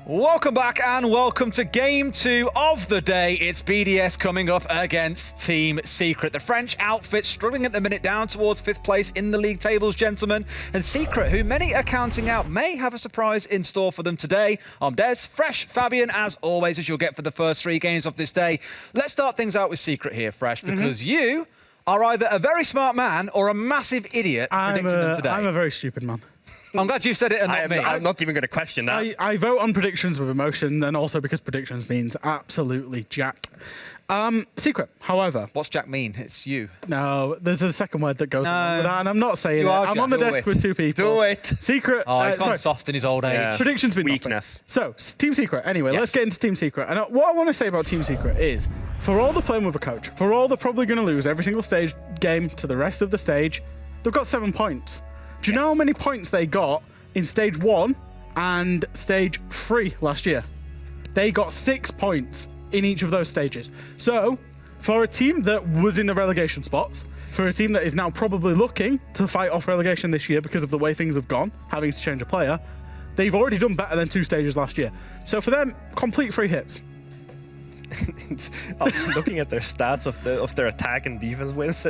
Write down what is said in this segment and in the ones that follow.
Welcome back and welcome to game 2 of the day. It's BDS coming up against Team Secret. The French outfit struggling at the minute, down towards 5th place in the league tables, gentlemen. And Secret, who many are counting out, may have a surprise in store for them today. I'm Des, Fresh, Fabian, as always, as you'll get for the first 3 games of this day. Let's start things out with Secret here, Fresh, because you are either a very smart man or a massive idiot predicting them today. I'm a very stupid man. I'm glad you said it and not me. I'm not even going to question that. I vote on predictions with emotion, and also because predictions means absolutely jack. Secret, however. What's jack mean? It's you. No, there's a second word that goes along with that, and I'm not saying it. I'm on the desk with 2 people. Do it. Secret. Oh, he's gone soft in his old age. Yeah. Predictions mean weakness. Nothing. So, Team Secret. Anyway, Yes. let's get into Team Secret. And what I want to say about Team Secret is, for all they're playing with a coach, for all they're probably going to lose every single stage game to the rest of the stage, they've got 7 points. Do you know how many points they got in stage 1 and stage 3 last year? They got 6 points in each of those stages. So, for a team that was in the relegation spots, for a team that is now probably looking to fight off relegation this year because of the way things have gone, having to change a player, they've already done better than 2 stages last year. So for them, complete free hits. I'm looking at their stats of their attack and defense wins.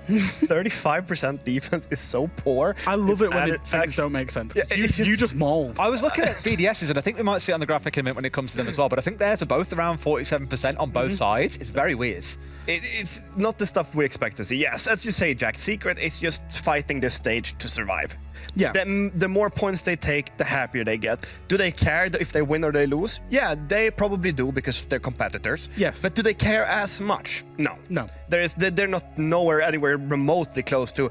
35% defense is so poor. I love it when things don't make sense. Yeah, you just maul. I was looking at BDS's, and I think we might see it on the graphic in a minute when it comes to them as well, but I think theirs are both around 47% on both sides. It's very weird. It's not the stuff we expect to see. Yes, as you say, Jack, Secret is just fighting this stage to survive. Yeah. The more points they take, the happier they get. Do they care if they win or they lose? Yeah, they probably do because they're competitors. Yes. But do they care as much? No. No. They're not anywhere remotely close to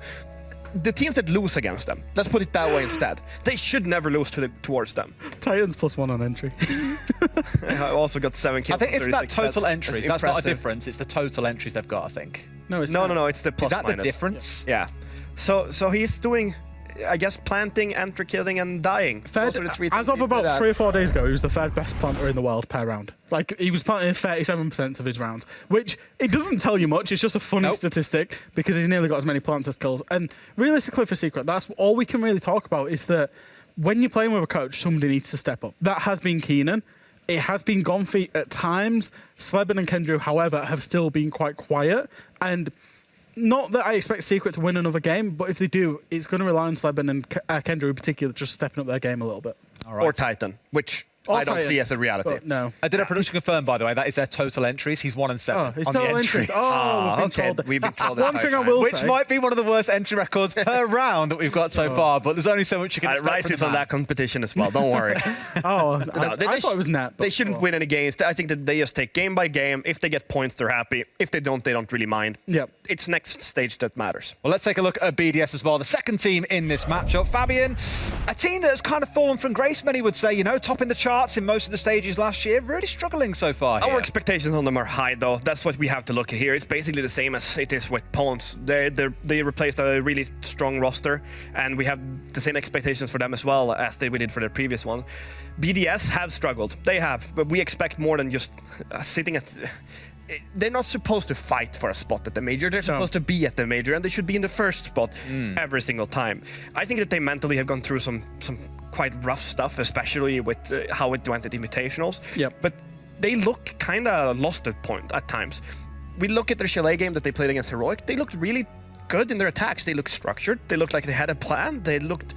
the teams that lose against them. Let's put it that way instead. They should never lose towards them. Titans +1 on entry. I also got 7 kills. I think it's that total entries. That's not a impressive. difference. It's the total entries they've got, I think. No, it's No, it's the plus Is that minus. the difference? Yeah. So he's doing, I guess, planting, entry killing, and dying. Those are the 3 things As of he's good about at. 3 or 4 days ago, he was the 3rd best planter in the world per round. Like, he was planting 37% of his rounds, which it doesn't tell you much. It's just a funny statistic because he's nearly got as many plants as kills. And realistically for Secret, that's all we can really talk about is that when you're playing with a coach, somebody needs to step up. That has been Keenan. It has been Gonfi at times. Sleben and Kendrew, however, have still been quite quiet. And not that I expect Secret to win another game, but if they do, it's going to rely on Sleben and Kendrew in particular just stepping up their game a little bit. All right. Or Titan, which I don't see as a reality. But no. I did a production confirm, by the way. That is their total entries. He's 1 and 7 His on the total entries. entries. Oh, We've been told One that thing I time. will Which say. might be one of the worst entry records per round that we've got so far, but there's only so much you can expect Rice from is the on man. that competition as well. Don't worry. Oh, No, I thought it was net. They shouldn't win any games. I think that they just take game by game. If they get points, they're happy. If they don't really mind. Yep. It's next stage that matters. Well, let's take a look at BDS as well, the second team in this matchup. Fabian, a team that has kind of fallen from grace, many would say, you know, topping the charts in most of the stages last year, really struggling so far here. Our expectations on them are high, though. That's what we have to look at here. It's basically the same as it is with Pawns. They replaced a really strong roster, and we have the same expectations for them as well as we did for their previous one. BDS have struggled. They have, but we expect more than just sitting at... They're not supposed to fight for a spot at the major. They're supposed to be at the major, and they should be in the first spot every single time. I think that they mentally have gone through some quite rough stuff, especially with how it went at Invitationals. Yep. But they look kind of lost at times. We look at their Chalet game that they played against Heroic. They looked really good in their attacks. They looked structured. They looked like they had a plan. They looked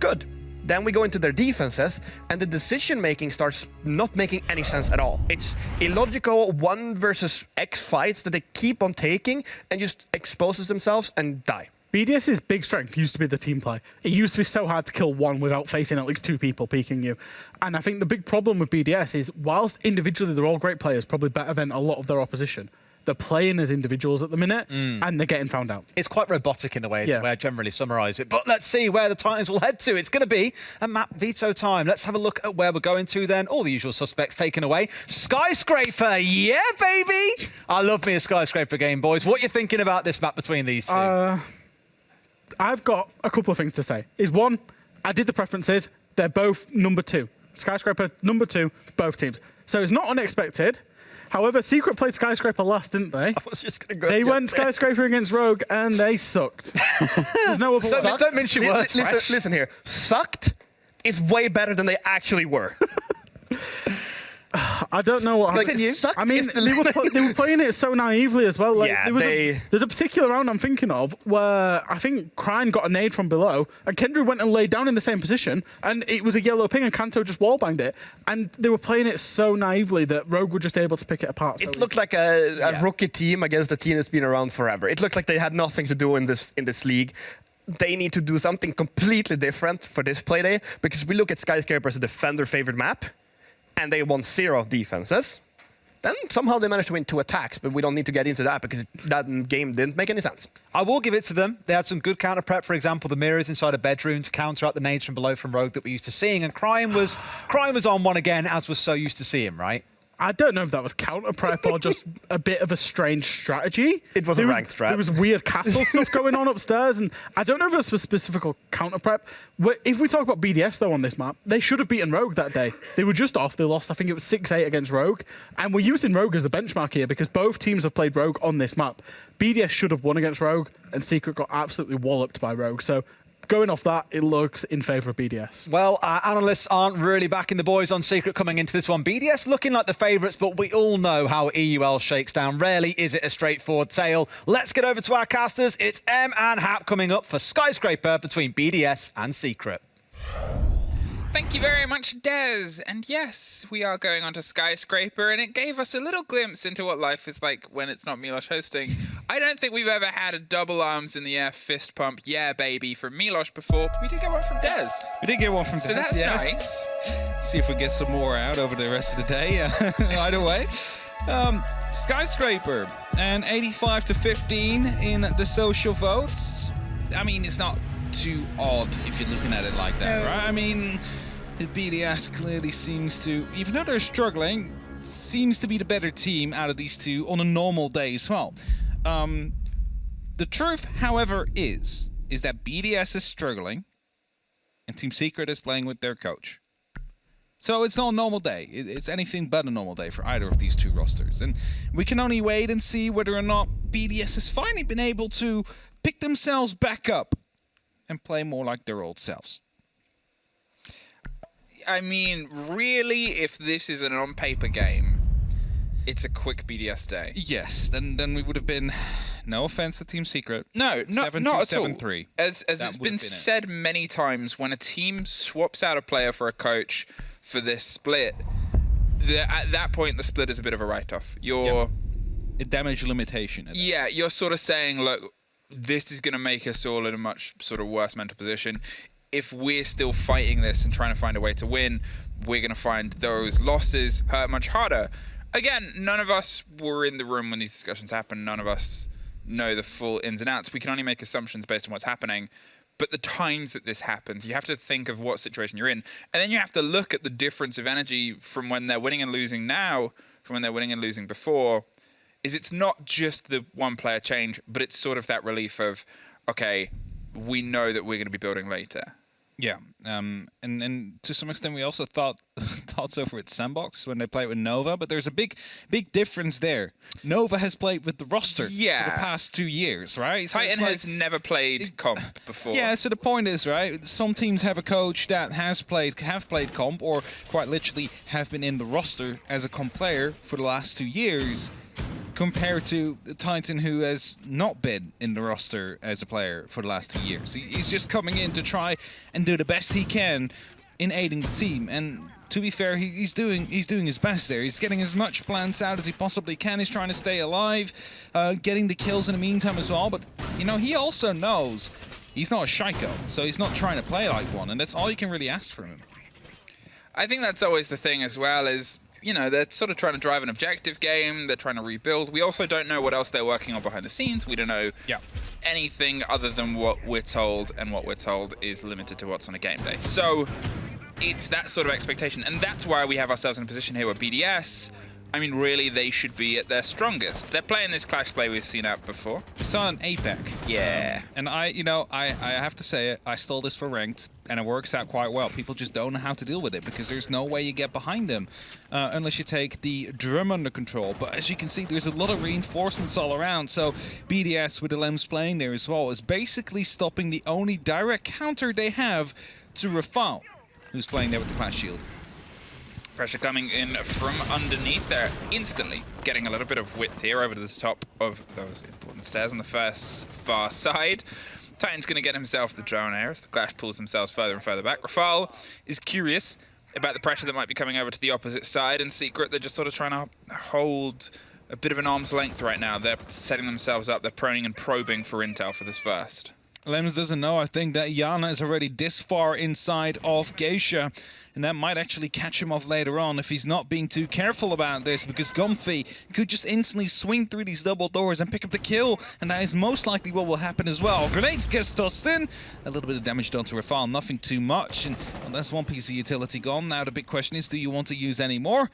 good. Then we go into their defenses, and the decision-making starts not making any sense at all. It's illogical 1 versus X fights that they keep on taking and just exposes themselves and die. BDS's big strength used to be the team play. It used to be so hard to kill one without facing at least 2 people peeking you. And I think the big problem with BDS is, whilst individually they're all great players, probably better than a lot of their opposition, they're playing as individuals at the minute, and they're getting found out. It's quite robotic in a way, is the way I generally summarise it. But let's see where the Titans will head to. It's going to be a map veto time. Let's have a look at where we're going to then. All the usual suspects taken away. Skyscraper, yeah, baby! I love me a Skyscraper game, boys. What are you thinking about this map between these two? I've got a couple of things to say. One, I did the preferences. They're both number 2. Skyscraper, number 2, both teams. So it's not unexpected. However, Secret played Skyscraper last, didn't they? I was just gonna go They went Skyscraper against Rogue, and they sucked. There's no other way. Don't mention words, Fresh. Listen here. Sucked is way better than they actually were. I don't know what happened. I mean, they were playing it so naively as well. Like, Yeah, there's a particular round I'm thinking of where I think Krine got a nade from below, and Kendra went and laid down in the same position, and it was a yellow ping, and Kanto just wallbanged it. And they were playing it so naively that Rogue were just able to pick it apart. So it looked like a rookie team against a team that's been around forever. It looked like they had nothing to do in this league. They need to do something completely different for this Playday, because we look at Skyscraper as a defender-favored map, and they won 0 defenses. Then somehow they managed to win 2 attacks, but we don't need to get into that because that game didn't make any sense. I will give it to them. They had some good counter prep. For example, the mirrors inside a bedroom to counter out the nades from below from Rogue that we're used to seeing. And Crime was on one again, as we're so used to seeing, right? I don't know if that was counter prep or just a bit of a strange strategy. It was a ranked strat. There was weird castle stuff going on upstairs, and I don't know if it was specific counter prep. If we talk about BDS though on this map, they should have beaten Rogue that day. They were just off. They lost, I think it was 6-8 against Rogue, and we're using Rogue as the benchmark here because both teams have played Rogue on this map. BDS should have won against Rogue, and Secret got absolutely walloped by Rogue. So going off that, it looks in favour of BDS. Well, our analysts aren't really backing the boys on Secret coming into this one. BDS looking like the favourites, but we all know how EUL shakes down. Rarely is it a straightforward tale. Let's get over to our casters. It's M and Hap coming up for Skyscraper between BDS and Secret. Thank you very much, Des. And yes, we are going on to Skyscraper, and it gave us a little glimpse into what life is like when it's not Milosh hosting. I don't think we've ever had a double arms in the air fist pump, yeah, baby, from Milosh before. We did get one from Des. We did get one from Des, so that's yeah. nice. See if we get some more out over the rest of the day. Either way. Skyscraper, and 85-15 in the social votes. I mean, it's not too odd if you're looking at it like that, right? I mean, BDS clearly seems to, even though they're struggling, seems to be the better team out of these two on a normal day as well. The truth, however, is that BDS is struggling and Team Secret is playing with their coach. So it's not a normal day. It's anything but a normal day for either of these two rosters. And we can only wait and see whether or not BDS has finally been able to pick themselves back up and play more like their old selves. I mean, really, if this is an on-paper game, it's a quick BDS day. Yes, then we would have been, no offense to Team Secret, No, not at all. 7-3. As it's been said many times, when a team swaps out a player for a coach for this split, at that point the split is a bit of a write-off. You're a damage limitation. Yeah, you're sort of saying, look, this is going to make us all in a much sort of worse mental position. If we're still fighting this and trying to find a way to win, we're going to find those losses hurt much harder. Again, none of us were in the room when these discussions happened. None of us know the full ins and outs. We can only make assumptions based on what's happening. But the times that this happens, you have to think of what situation you're in. And then you have to look at the difference of energy from when they're winning and losing now, from when they're winning and losing before. It's not just the one player change, but it's sort of that relief of, okay, we know that we're going to be building later. Yeah, and to some extent we also thought so with Sandbox when they played with Nova, but there's a big difference there. Nova has played with the roster for the past 2 years, right? Titan has never played comp before. Yeah, so the point is, right, some teams have a coach that have played comp, or quite literally have been in the roster as a comp player for the last 2 years, compared to the Titan who has not been in the roster as a player for the last 2 years. He's just coming in to try and do the best he can in aiding the team. And to be fair, he's doing his best there. He's getting as much plants out as he possibly can. He's trying to stay alive, getting the kills in the meantime as well. But, you know, he also knows he's not a Shaiko, so he's not trying to play like one. And that's all you can really ask from him. I think that's always the thing as well is, you know, they're sort of trying to drive an objective game. They're trying to rebuild. We also don't know what else they're working on behind the scenes. We don't know anything other than what we're told, and what we're told is limited to what's on a game day. So it's that sort of expectation, and that's why we have ourselves in a position here where BDS, I mean, really, they should be at their strongest. They're playing this clash play we've seen out before. We saw an APEC. Yeah. And I have to say it, I stole this for ranked, and it works out quite well. People just don't know how to deal with it, because there's no way you get behind them unless you take the drum under control. But as you can see, there's a lot of reinforcements all around. So BDS, with the Lems playing there as well, is basically stopping the only direct counter they have to Rafal, who's playing there with the Clash Shield. Pressure coming in from underneath. They're instantly getting a little bit of width here over to the top of those important stairs on the first far side. Titan's going to get himself the drone here as the Clash pulls themselves further and further back. Rafal is curious about the pressure that might be coming over to the opposite side, and Secret, they're just sort of trying to hold a bit of an arm's length right now. They're setting themselves up. They're proning and probing for intel for this first. Lems doesn't know, I think, that Yana is already this far inside of Geisha, and that might actually catch him off later on if he's not being too careful about this, because Comfy could just instantly swing through these double doors and pick up the kill, and that is most likely what will happen as well. Grenades gets tossed in, a little bit of damage done to Rafal, nothing too much, and well, that's one piece of utility gone. Now the big question is, do you want to use any more?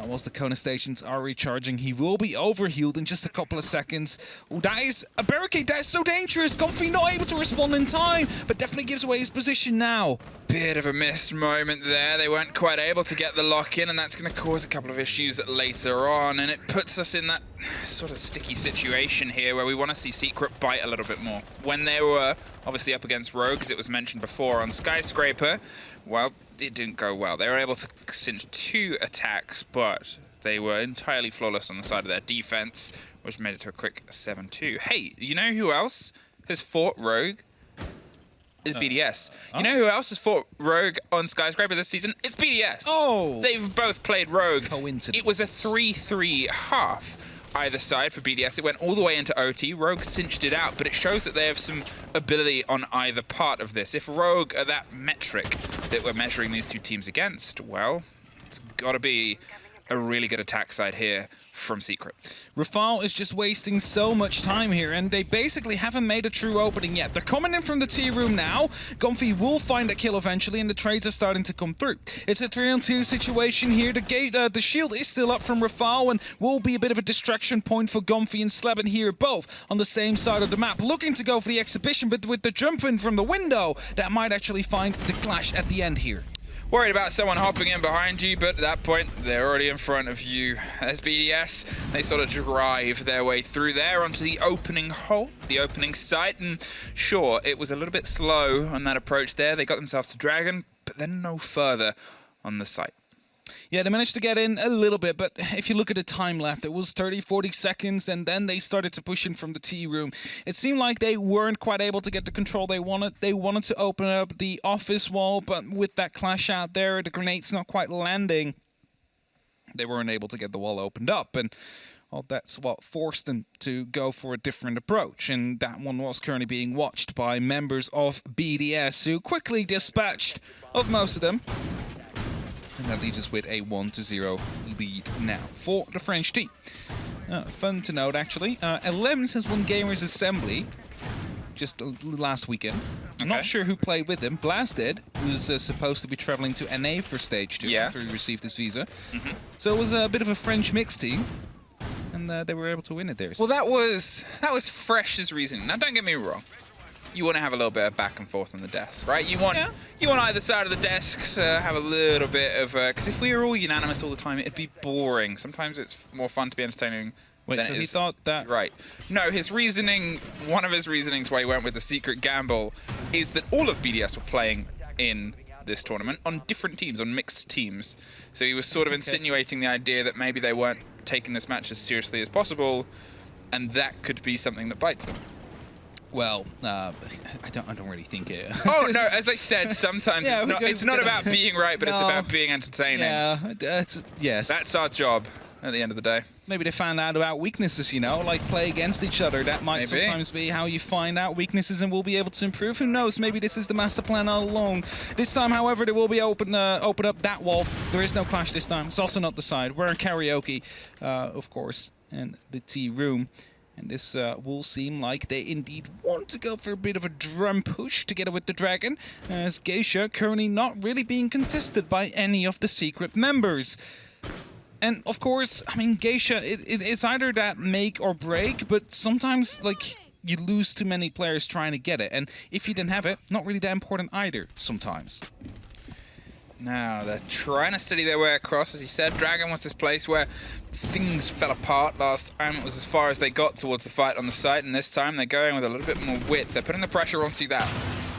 Whilst the Kona stations are recharging, he will be overhealed in just a couple of seconds. Oh, that is a barricade. That is so dangerous. Comfy not able to respond in time, but definitely gives away his position now. Bit of a missed moment there. They weren't quite able to get the lock in, and that's going to cause a couple of issues later on, and it puts us in that sort of sticky situation here where we want to see Secret bite a little bit more. When they were obviously up against Rogue, as it was mentioned before on Skyscraper, well, it didn't go well. They were able to cinch 2 attacks, but they were entirely flawless on the side of their defense, which made it to a quick 7-2. Hey, you know who else has fought Rogue? Is BDS. You know who else has fought Rogue on Skyscraper this season? It's BDS. Oh! They've both played Rogue. Coincidence. It was a 3-3 half either side for BDS. It went all the way into OT. Rogue cinched it out, but it shows that they have some ability on either part of this. If Rogue are that metric that we're measuring these two teams against, well, it's got to be a really good attack side here from Secret. Rafal is just wasting so much time here, and they basically haven't made a true opening yet. They're coming in from the T room now. Comfy will find a kill eventually, and the trades are starting to come through. It's a 3-on-2 situation here. The shield is still up from Rafal, and will be a bit of a distraction point for Comfy and Sleben here, both on the same side of the map, looking to go for the exhibition, but with the jump in from the window, that might actually find the clash at the end here. Worried about someone hopping in behind you, but at that point, they're already in front of you. As BDS, they sort of drive their way through there onto the opening hole, the opening site, and sure, it was a little bit slow on that approach there. They got themselves to Dragon, but then no further on the site. Yeah, they managed to get in a little bit, but if you look at the time left, it was 30, 40 seconds, and then they started to push in from the T room. It seemed like they weren't quite able to get the control they wanted. They wanted to open up the office wall, but with that clash out there, the grenades not quite landing, they weren't able to get the wall opened up, and well, that's what forced them to go for a different approach, and that one was currently being watched by members of BDS, who quickly dispatched of most of them. And that leaves us with a 1-0 lead now for the French team. Fun to note, actually. Lems has won Gamers Assembly just last weekend. I'm not sure who played with him. Blast did, who's supposed to be traveling to NA for Stage 2 after he received his visa. So it was a bit of a French mixed team, and they were able to win it there. Well, that was Fresh's reasoning. Now, don't get me wrong. You want to have a little bit of back and forth on the desk, right? You want either side of the desk to have a little bit of... Because if we were all unanimous all the time, it'd be boring. Sometimes it's more fun to be entertaining. Wait, so he thought that... Right. No, his reasoning, one of his reasonings why he went with the secret gamble is that all of BDS were playing in this tournament on different teams, on mixed teams. So he was sort of insinuating the idea that maybe they weren't taking this match as seriously as possible, and that could be something that bites them. Well, I don't really think it. Oh no! As I said, sometimes it's not about being right, but it's about being entertaining. Yeah, yes. That's our job at the end of the day. Maybe they found out about weaknesses, you know, like play against each other. That might sometimes be how you find out weaknesses and will be able to improve. Who knows? Maybe this is the master plan all along. This time, however, they will be open up that wall. There is no clash this time. It's also not the side. We're in karaoke, of course, and the T room. And this will seem like they indeed want to go for a bit of a drum push together with the Dragon, as Geisha currently not really being contested by any of the secret members. And of course, I mean, Geisha, it's either that make or break, but sometimes, like, you lose too many players trying to get it. And if you didn't have it, not really that important either, sometimes. Now, they're trying to steady their way across. As he said, Dragon was this place where things fell apart. Last time it was as far as they got towards the fight on the site, and this time they're going with a little bit more width. They're putting the pressure onto that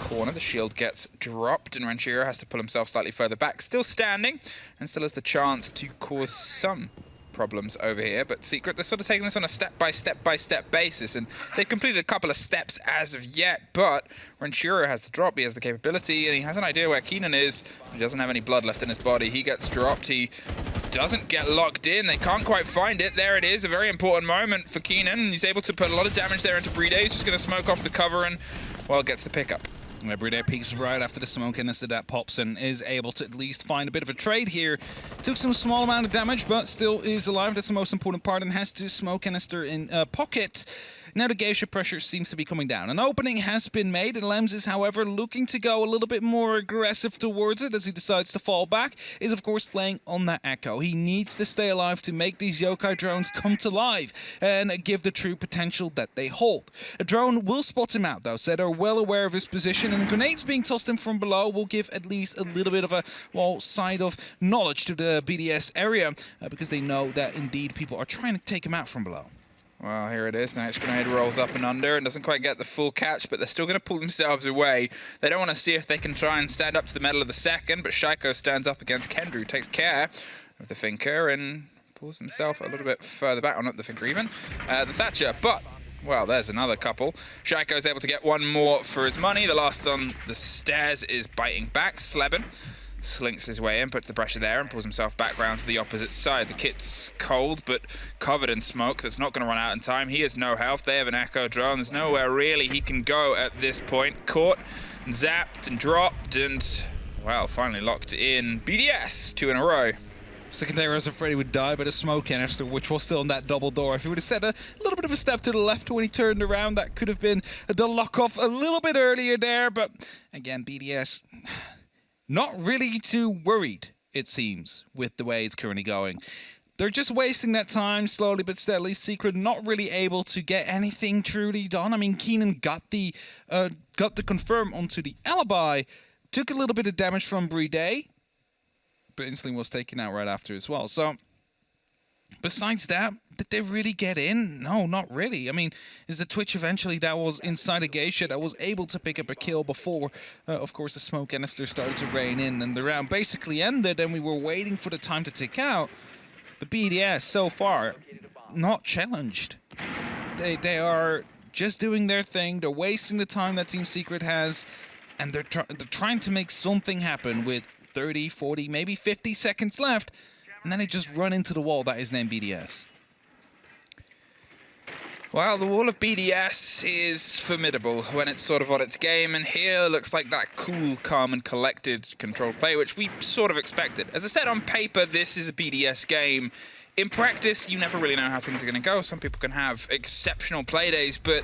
corner. The shield gets dropped, and Ranchiro has to pull himself slightly further back. Still standing, and still has the chance to cause some problems over here. But Secret, they're sort of taking this on a step-by-step basis, and they've completed a couple of steps as of yet, but Ranchiro has the drop, he has the capability, and he has an idea where Keenan is. He doesn't have any blood left in his body. He gets dropped. He doesn't get locked in. They can't quite find it. There it is, a very important moment for Keenan. He's able to put a lot of damage there into Playday. He's just going to smoke off the cover and, well, gets the pickup. Playday peeks right after the smoke, and as that pops and is able to at least find a bit of a trade here. Took some small amount of damage, but still is alive. That's the most important part, and has to smoke canister in pocket. Now the geisha pressure seems to be coming down. An opening has been made, and Lems is, however, looking to go a little bit more aggressive towards it as he decides to fall back. Is, of course, playing on that echo. He needs to stay alive to make these yokai drones come to life and give the true potential that they hold. A drone will spot him out, though, so they're well aware of his position, and grenades being tossed in from below will give at least a little bit of a, well, side of knowledge to the BDS area because they know that, indeed, people are trying to take him out from below. Well, here it is. The next grenade rolls up and under and doesn't quite get the full catch, but they're still going to pull themselves away. They don't want to see if they can try and stand up to the metal of the second, but Shaiko stands up against Kendrew, takes care of the Finker and pulls himself a little bit further back, or not the Finker even, the Thatcher. But, well, there's another couple. Shaiko's able to get one more for his money. The last on the stairs is biting back. Sleben slinks his way in, puts the pressure there, and pulls himself back round to the opposite side. The kit's cold, but covered in smoke. That's not going to run out in time. He has no health. They have an echo drone. There's nowhere really he can go at this point. Caught, and zapped, and dropped, and, well, finally locked in. BDS, 2 in a row. Sticking there, I was afraid he would die by the smoke canister, which was still on that double door. If he would have set a little bit of a step to the left when he turned around, that could have been the lock-off a little bit earlier there. But, again, BDS not really too worried, it seems, with the way it's currently going. They're just wasting that time slowly but steadily. Secret not really able to get anything truly done. I mean, Keenan got the confirm onto the alibi, took a little bit of damage from Playday, but instantly was taken out right after as well. So, besides that, did they really get in? No, not really. I mean, is the Twitch eventually that was inside a geisha that was able to pick up a kill before, of course, the smoke canister started to rain in and the round basically ended and we were waiting for the time to tick out. But BDS, so far, not challenged. They are just doing their thing. They're wasting the time that Team Secret has, and they're trying to make something happen with 30, 40, maybe 50 seconds left, and then they just run into the wall that is named BDS. Well, the wall of BDS is formidable when it's sort of on its game, and here looks like that cool, calm, and collected controlled play, which we sort of expected. As I said, on paper, this is a BDS game. In practice, you never really know how things are going to go. Some people can have exceptional play days, but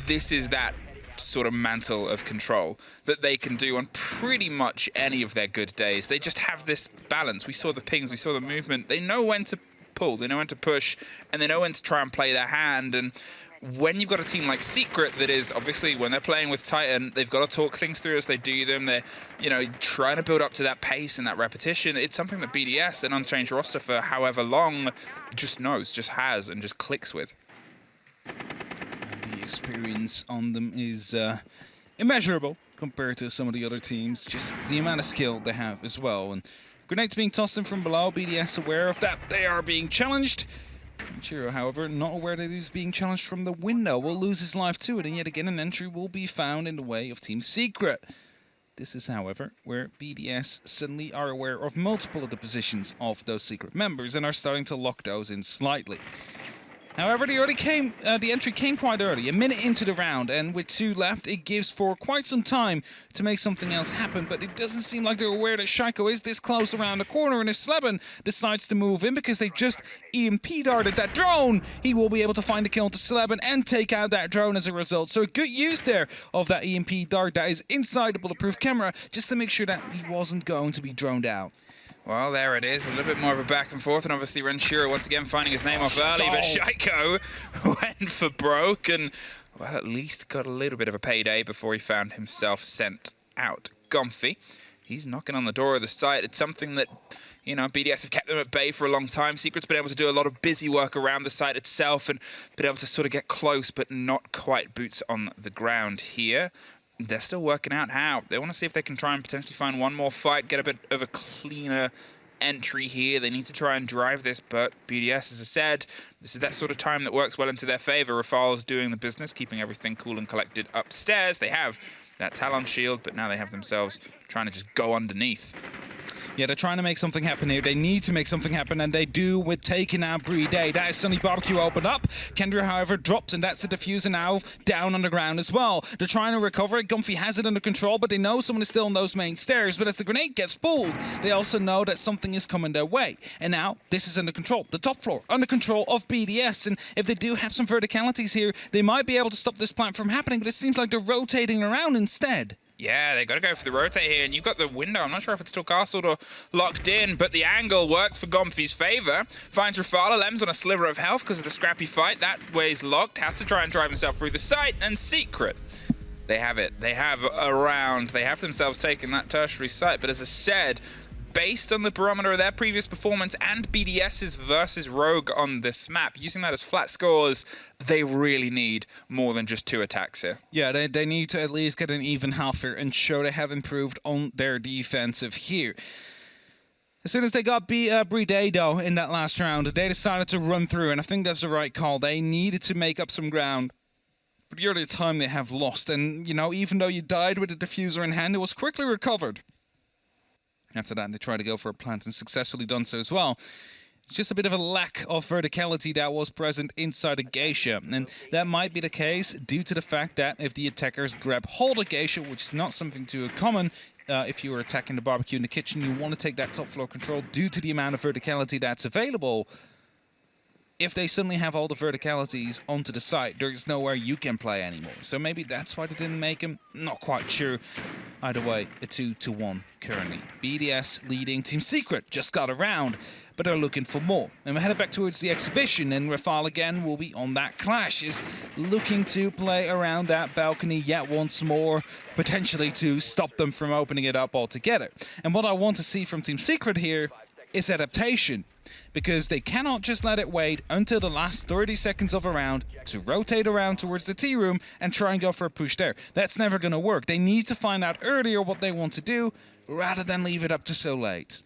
this is that sort of mantle of control that they can do on pretty much any of their good days. They just have this balance. We saw the pings, we saw the movement. They know when to pull, they know when to push, and they know when to try and play their hand. And when you've got a team like Secret that is, obviously, when they're playing with Titan, they've got to talk things through as they do them. They're, you know, trying to build up to that pace and that repetition. It's something that BDS, an unchanged roster for however long, just knows, just has, and just clicks with. The experience on them is immeasurable compared to some of the other teams. Just the amount of skill they have as well. And grenades being tossed in from below. BDS aware of that. They are being challenged. Chiro, however, not aware that he's being challenged from the window. Will lose his life to it. And yet again, an entry will be found in the way of Team Secret. This is, however, where BDS suddenly are aware of multiple of the positions of those Secret members and are starting to lock those in slightly. However, the entry came quite early, a minute into the round, and with 2 left, it gives for quite some time to make something else happen, but it doesn't seem like they're aware that Shaiko is this close around the corner, and if Sleben decides to move in because they just EMP darted that drone, he will be able to find the kill to Sleben and take out that drone as a result. So a good use there of that EMP dart that is inside the bulletproof camera, just to make sure that he wasn't going to be droned out. Well, there it is. A little bit more of a back and forth, and obviously Ranchiro once again finding his name off early, but Shaiko went for broke and, well, at least got a little bit of a payday before he found himself sent out. Comfy. He's knocking on the door of the site. It's something that, you know, BDS have kept them at bay for a long time. Secret's been able to do a lot of busy work around the site itself and been able to sort of get close, but not quite boots on the ground here. they're still working out how. They want to see if they can try and potentially find one more fight, get a bit of a cleaner entry here. They need to try and drive this, but BDS, as I said, this is that sort of time that works well into their favor. Rafal's doing the business, keeping everything cool and collected upstairs. They have that Talon shield, but now they have themselves trying to just go underneath. Yeah, they're trying to make something happen here. They need to make something happen, and they do with taking out Playday. That is Sunny Barbecue opened up. Kendra, however, drops, and that's the diffuser now down on the ground as well. They're trying to recover it. Gumpy has it under control, but they know someone is still on those main stairs. But as the grenade gets pulled, they also know that something is coming their way. And now, this is under control. The top floor, under control of BDS. And if they do have some verticalities here, they might be able to stop this plant from happening, but it seems like they're rotating around instead. Yeah, they got to go for the rotate here, and you've got the window. I'm not sure if it's still castled or locked in, but the angle works for Gomfi's favor. Finds Rafala. Lem's on a sliver of health because of the scrappy fight. That way's locked. Has to try and drive himself through the site, and Secret. They have it. They have a round. They have themselves taken that tertiary site, but as I said, based on the barometer of their previous performance and BDS's versus Rogue on this map, using that as flat scores, they really need more than just 2 attacks here. Yeah, they need to at least get an even half here and show they have improved on their defensive here. As soon as they got Playday, though, in that last round, they decided to run through, and I think that's the right call. They needed to make up some ground for the earlier time they have lost. And, you know, even though you died with a diffuser in hand, it was quickly recovered. After that, they tried to go for a plant and successfully done so as well. It's just a bit of a lack of verticality that was present inside a Geisha. And that might be the case due to the fact that if the attackers grab hold of Geisha, which is not something too common, if you were attacking the barbecue in the kitchen, you want to take that top floor control due to the amount of verticality that's available. If they suddenly have all the verticalities onto the side, there's nowhere you can play anymore. So maybe that's why they didn't make him. Not quite sure. Either way, a 2-1 currently. BDS leading. Team Secret just got around, but they're looking for more. And we're headed back towards the exhibition, and Rafal again will be on that clash. Is looking to play around that balcony yet once more, potentially to stop them from opening it up altogether. And what I want to see from Team Secret here is adaptation, because they cannot just let it wait until the last 30 seconds of a round to rotate around towards the tea room and try and go for a push there. That's never going to work. They need to find out earlier what they want to do rather than leave it up to so late.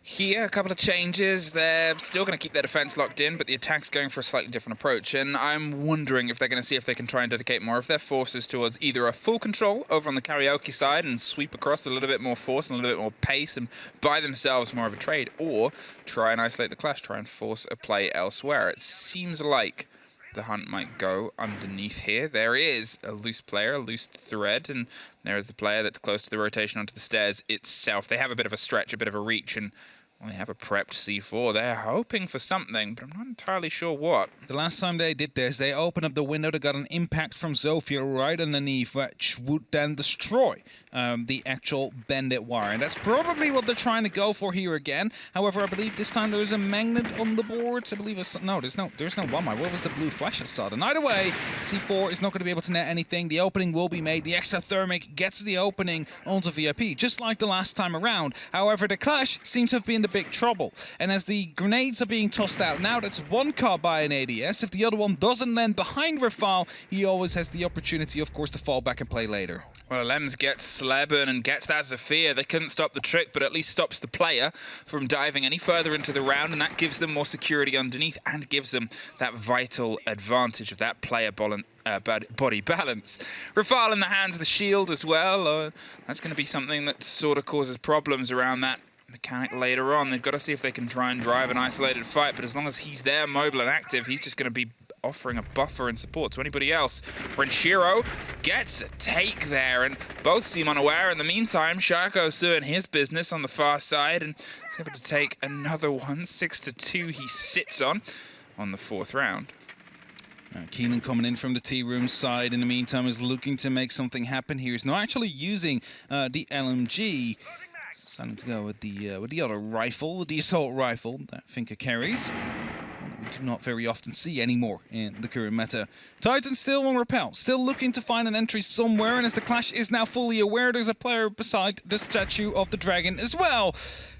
Here, a couple of changes. They're still going to keep their defense locked in, but the attack's going for a slightly different approach. And I'm wondering if they're going to see if they can try and dedicate more of their forces towards either a full control over on the karaoke side and sweep across with a little bit more force and a little bit more pace and buy themselves more of a trade, or try and isolate the clash, try and force a play elsewhere. It seems like the hunt might go underneath here. There is a loose player, a loose thread, and there is the player that's close to the rotation onto the stairs itself. They have a bit of a stretch, a bit of a reach, and well, they have a prepped C4. They're hoping for something, but I'm not entirely sure what. The last time they did this, they opened up the window. They got an impact from Zofia right underneath, which would then destroy the actual bandit wire. And that's probably what they're trying to go for here again. However, I believe this time there's a magnet on the boards. I believe it's... No, there's no one. What was the blue flash I saw? And either way, C4 is not going to be able to net anything. The opening will be made. The exothermic gets the opening onto VIP, just like the last time around. However, the clash seems to have been the big trouble. And as the grenades are being tossed out now, that's one caught by an ADS. If the other one doesn't land behind Rafal, he always has the opportunity, of course, to fall back and play later. Well, Lems gets Sleben and gets that Zafir. They couldn't stop the trick, but at least stops the player from diving any further into the round, and that gives them more security underneath and gives them that vital advantage of that player body balance. Rafal in the hands of the shield as well. That's going to be something that sort of causes problems around that mechanic later on. They've got to see if they can try and drive an isolated fight, but as long as he's there, mobile and active, he's just going to be offering a buffer and support to anybody else. Renshiro gets a take there, and both seem unaware. In the meantime, Sharko's doing his business on the far side, and he's able to take another one. 6-2 he sits on the fourth round. Keenan coming in from the tea room side in the meantime is looking to make something happen here. He's not actually using the LMG. Starting to go with the other rifle, the assault rifle that Finka carries. we do not very often see anymore in the current meta. Titan still on Repel, still looking to find an entry somewhere, and as the Clash is now fully aware, there's a player beside the statue of the dragon as well.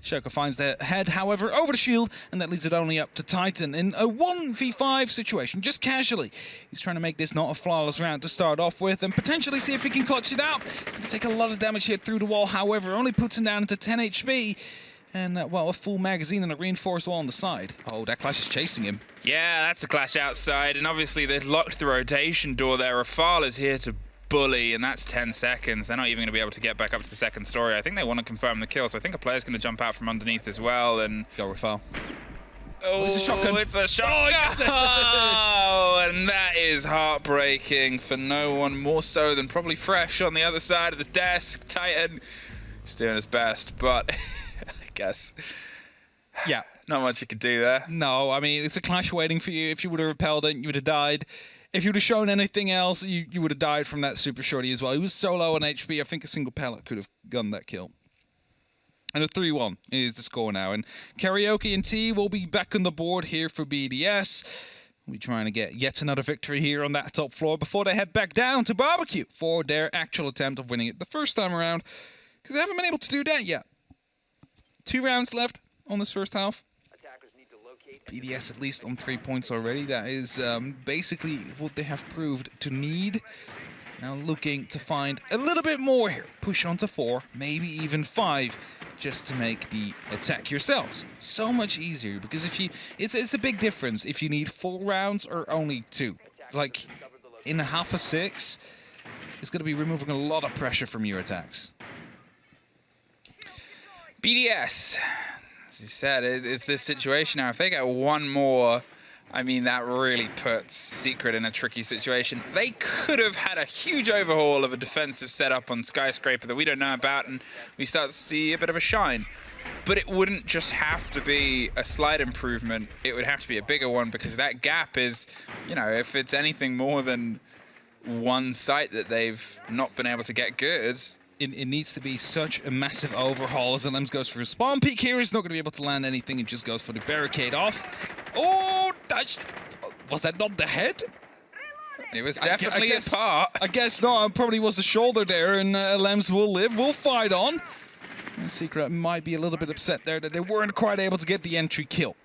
Shoko finds the head, however, over the shield, and that leaves it only up to Titan in a 1v5 situation, just casually. He's trying to make this not a flawless round to start off with, and potentially see if he can clutch it out. He's going to take a lot of damage here through the wall, however, only puts him down into 10 HP. And, well, a full magazine and a reinforced wall on the side. Oh, that Clash is chasing him. Yeah, that's the Clash outside, and obviously they've locked the rotation door there. Rafal is here to bully, and that's 10 seconds. They're not even going to be able to get back up to the second story. I think they want to confirm the kill, so I think a player's going to jump out from underneath as well. And Go, Rafal. oh, it's a shotgun. It's a shotgun. Oh, and that is heartbreaking for no one more so than probably Fresh on the other side of the desk. Titan is doing his best, but I guess Yeah. not much you could do there. No, I mean, it's a Clash waiting for you. If you would have repelled it, you would have died. If you would have shown anything else, you would have died from that super shorty as well. He was so low on HP, I think a single pellet could have gunned that kill. And a 3-1 is the score now. And Karaoke and T will be back on the board here for BDS. We'll be trying to get yet another victory here on that top floor before they head back down to Barbecue for their actual attempt of winning it the first time around. Because they haven't been able to do that yet. 2 rounds left on this first half. BDS at least on 3 points already. That is basically what they have proved to need. Now looking to find a little bit more here. Push on to 4, maybe even 5, just to make the attack yourselves so much easier. Because if you, it's a big difference if you need 4 rounds or only 2. Like in a half of 6, it's going to be removing a lot of pressure from your attacks. BDS, as you said, is this situation now. If they get one more, I mean, that really puts Secret in a tricky situation. They could have had a huge overhaul of a defensive setup on Skyscraper that we don't know about, and we start to see a bit of a shine. But it wouldn't just have to be a slight improvement. It would have to be a bigger one, because that gap is, you know, if it's anything more than one site that they've not been able to get good, It needs to be such a massive overhaul. As Lems goes for a spawn peek here. He's not going to be able to land anything. It just goes for the barricade off. Oh, was that not the head? it was definitely a part. I guess not. It probably was the shoulder there, and Lems will live. We'll fight on. And Secret might be a little bit upset there that they weren't quite able to get the entry kill.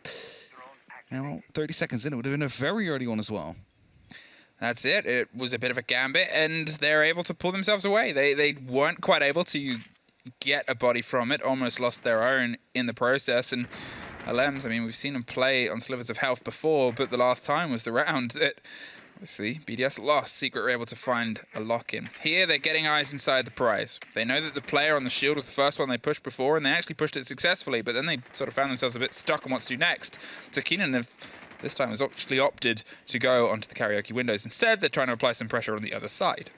Now, 30 seconds in, it would have been a very early one as well. That's it. It was a bit of a gambit, and they're able to pull themselves away. They weren't quite able to get a body from it, almost lost their own in the process. And Lems, I mean, we've seen them play on slivers of health before, but the last time was the round that, obviously, BDS lost. Secret were able to find a lock-in. Here, they're getting eyes inside the prize. They know that the player on the shield was the first one they pushed before, and they actually pushed it successfully, but then they sort of found themselves a bit stuck on what to do next. So Keenan this time has actually opted to go onto the karaoke windows. Instead, they're trying to apply some pressure on the other side.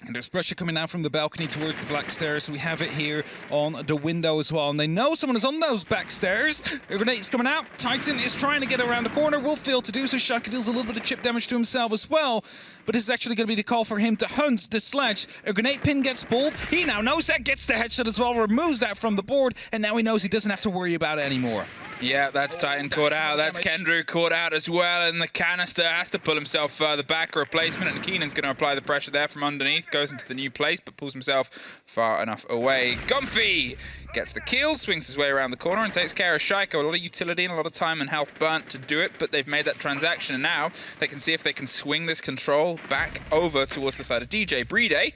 And there's pressure coming out from the balcony towards the black stairs. We have it here on the window as well. And they know someone is on those back stairs. A grenade's coming out. Titan is trying to get around the corner. Will fail to do so. Shaka deals a little bit of chip damage to himself as well. But this is actually going to be the call for him to hunt the sledge. A grenade pin gets pulled. He now knows that, gets the headshot as well, removes that from the board. And now he knows he doesn't have to worry about it anymore. Yeah, that's Titan caught out. That's Kendrew caught out as well. And the canister has to pull himself further back. A replacement. And Keenan's going to apply the pressure there from underneath. Goes into the new place, but pulls himself far enough away. Gumpy gets the kill, swings his way around the corner, and takes care of Shaiko. A lot of utility and a lot of time and health burnt to do it, but they've made that transaction. And now they can see if they can swing this control back over towards the side of DJ. Playday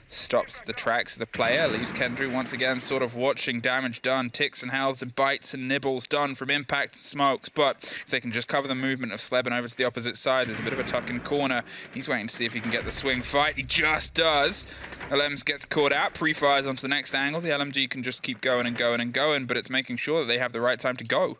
stops the tracks of the player, leaves Kendrew once again sort of watching damage done, ticks and healths and bites and nibbles done from impact and smokes. But if they can just cover the movement of Sleben over to the opposite side, there's a bit of a tuck in corner. He's waiting to see if he can get the swing fight. He just does. LMs gets caught out, pre-fires onto the next angle. The LMG can just keep going and going and going, but it's making sure that they have the right time to go.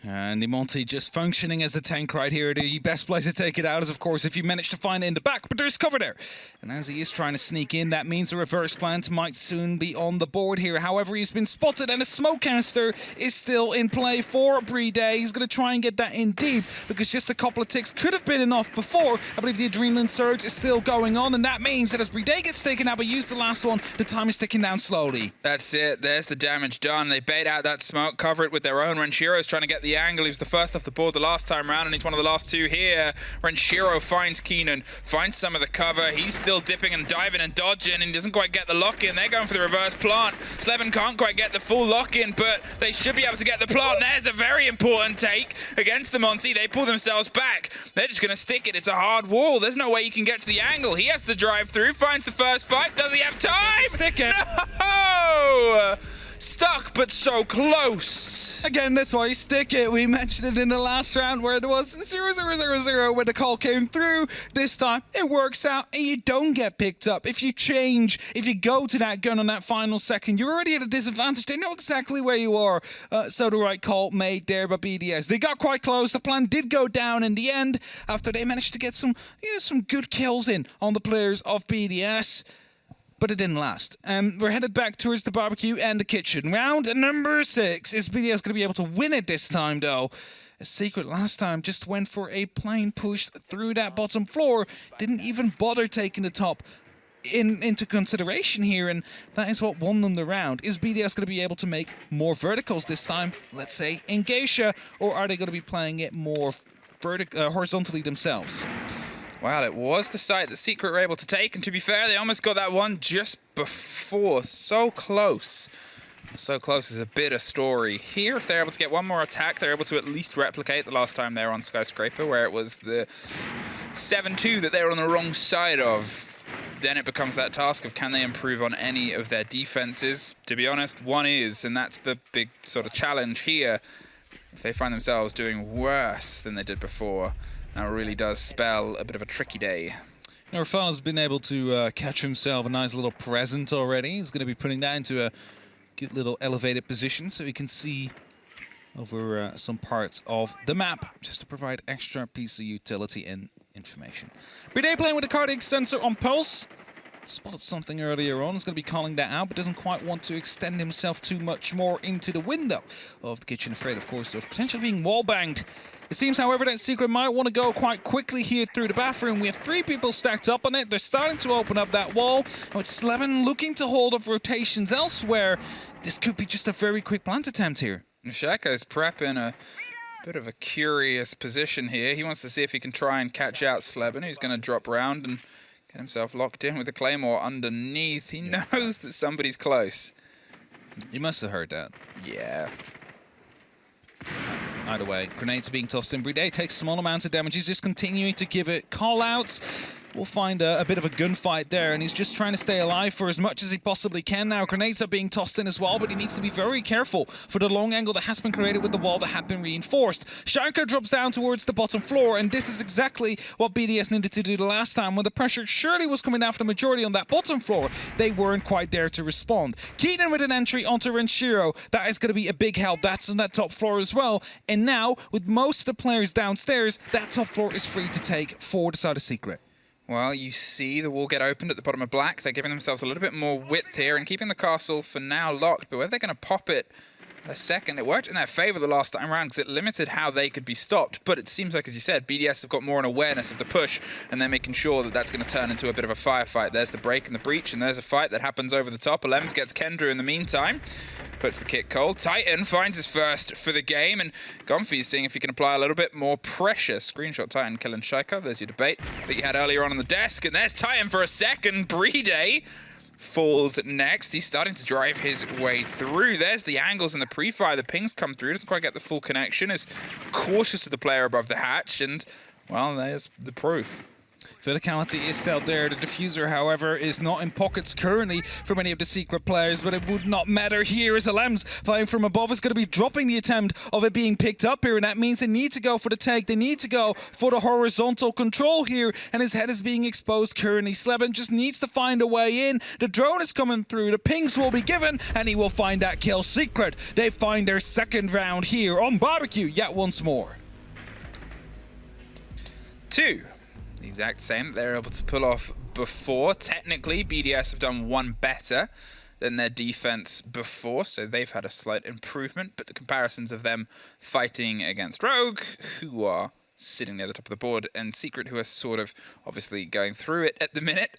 And Monty just functioning as a tank right here. The best place to take it out is, of course, if you manage to find it in the back, but there's cover there. And as he is trying to sneak in, that means a reverse plant might soon be on the board here. However, he's been spotted, and a smoke canister is still in play for Playday. He's going to try and get that in deep, because just a couple of ticks could have been enough before. I believe the adrenaline surge is still going on, and that means that as Playday gets taken out, but use the last one, the time is ticking down slowly. That's it. There's the damage done. They bait out that smoke, cover it with their own. Renshiro's trying to get the the angle. He was the first off the board the last time around, and he's one of the last two here. Renshiro finds Keenan, finds some of the cover. He's still dipping and diving and dodging, and he doesn't quite get the lock-in. They're going for the reverse plant. Slevin can't quite get the full lock-in, but they should be able to get the plant. There's a very important take against the Monty. They pull themselves back. They're just going to stick it. It's a hard wall. There's no way you can get to the angle. He has to drive through, finds the first fight. Does he have time? Stick it. No! Stuck, but so close. Again, that's why you stick it. We mentioned it in the last round where it was 0-0-0-0 when the call came through. This time, it works out and you don't get picked up. If you change, if you go to that gun on that final second, you're already at a disadvantage. They know exactly where you are. So the right call made there by BDS. They got quite close. The plan did go down in the end after they managed to get some good kills in on the players of BDS. But it didn't last. We're headed back towards the barbecue and the kitchen. Round number 6. Is BDS going to be able to win it this time, though? A Secret last time just went for a plain push through that bottom floor. Didn't even bother taking the top into consideration here, and that is what won them the round. Is BDS going to be able to make more verticals this time? Let's say in Geisha, or are they going to be playing it more horizontally themselves? Well, it was the site that Secret were able to take, and to be fair, they almost got that one just before. So close. So close is a bitter story. Here, if they're able to get one more attack, they're able to at least replicate the last time they were on Skyscraper, where it was the 7-2 that they were on the wrong side of. Then it becomes that task of can they improve on any of their defenses. To be honest, one is, and that's the big sort of challenge here. If they find themselves doing worse than they did before, that really does spell a bit of a tricky day. Rafael's been able to catch himself a nice little present already. He's going to be putting that into a good little elevated position so he can see over some parts of the map, just to provide extra piece of utility and information. Playday playing with the cardiac sensor on Pulse. Spotted something earlier on. He's going to be calling that out, but doesn't quite want to extend himself too much more into the window of the kitchen. Afraid, of course, of potentially being wall-banged. It seems, however, that Secret might want to go quite quickly here through the bathroom. We have 3 people stacked up on it. They're starting to open up that wall. And with Slevin looking to hold off rotations elsewhere, this could be just a very quick plant attempt here. Shaco's prepping a bit of a curious position here. He wants to see if he can try and catch out Slevin, who's going to drop round and get himself locked in with the Claymore underneath. He knows that somebody's close. You must have heard that. Yeah. Either way, grenades are being tossed in. Playday takes small amounts of damage. He's just continuing to give it call-outs. We'll find a bit of a gunfight there, and he's just trying to stay alive for as much as he possibly can now. Grenades are being tossed in as well, but he needs to be very careful for the long angle that has been created with the wall that had been reinforced. Shankar drops down towards the bottom floor, and this is exactly what BDS needed to do the last time. When the pressure surely was coming down for the majority on that bottom floor, they weren't quite there to respond. Keaton with an entry onto Renshiro. That is going to be a big help. That's on that top floor as well. And now, with most of the players downstairs, that top floor is free to take for the side of Secret. Well, you see the wall get opened at the bottom of black. They're giving themselves a little bit more width here and keeping the castle for now locked. But where they're going to pop it in a second, it worked in their favor the last time around because it limited how they could be stopped. But it seems like, as you said, BDS have got more an awareness of the push, and they're making sure that that's going to turn into a bit of a firefight. There's the break and the breach, and there's a fight that happens over the top. Alems gets Kendra in the meantime. Puts the kick cold. Titan finds his first for the game, and Gonfi's seeing if he can apply a little bit more pressure. Screenshot Titan killing Shaiko. There's your debate that you had earlier on the desk, and there's Titan for a second. Playday falls next. He's starting to drive his way through. There's the angles and the pre-fire. The pings come through. Doesn't quite get the full connection. Is cautious of the player above the hatch, and, well, there's the proof. Verticality is still there. The diffuser, however, is not in pockets currently for many of the Secret players, but it would not matter here as Alems flying from above is going to be dropping the attempt of it being picked up here, and that means they need to go for the take. They need to go for the horizontal control here, and his head is being exposed currently. Slevin just needs to find a way in. The drone is coming through. The pings will be given, and he will find that kill. Secret, they find their second round here on barbecue yet once more. 2. The exact same that they're able to pull off before. Technically, BDS have done one better than their defense before, so they've had a slight improvement, but the comparisons of them fighting against Rogue, who are sitting near the top of the board, and Secret, who are sort of obviously going through it at the minute,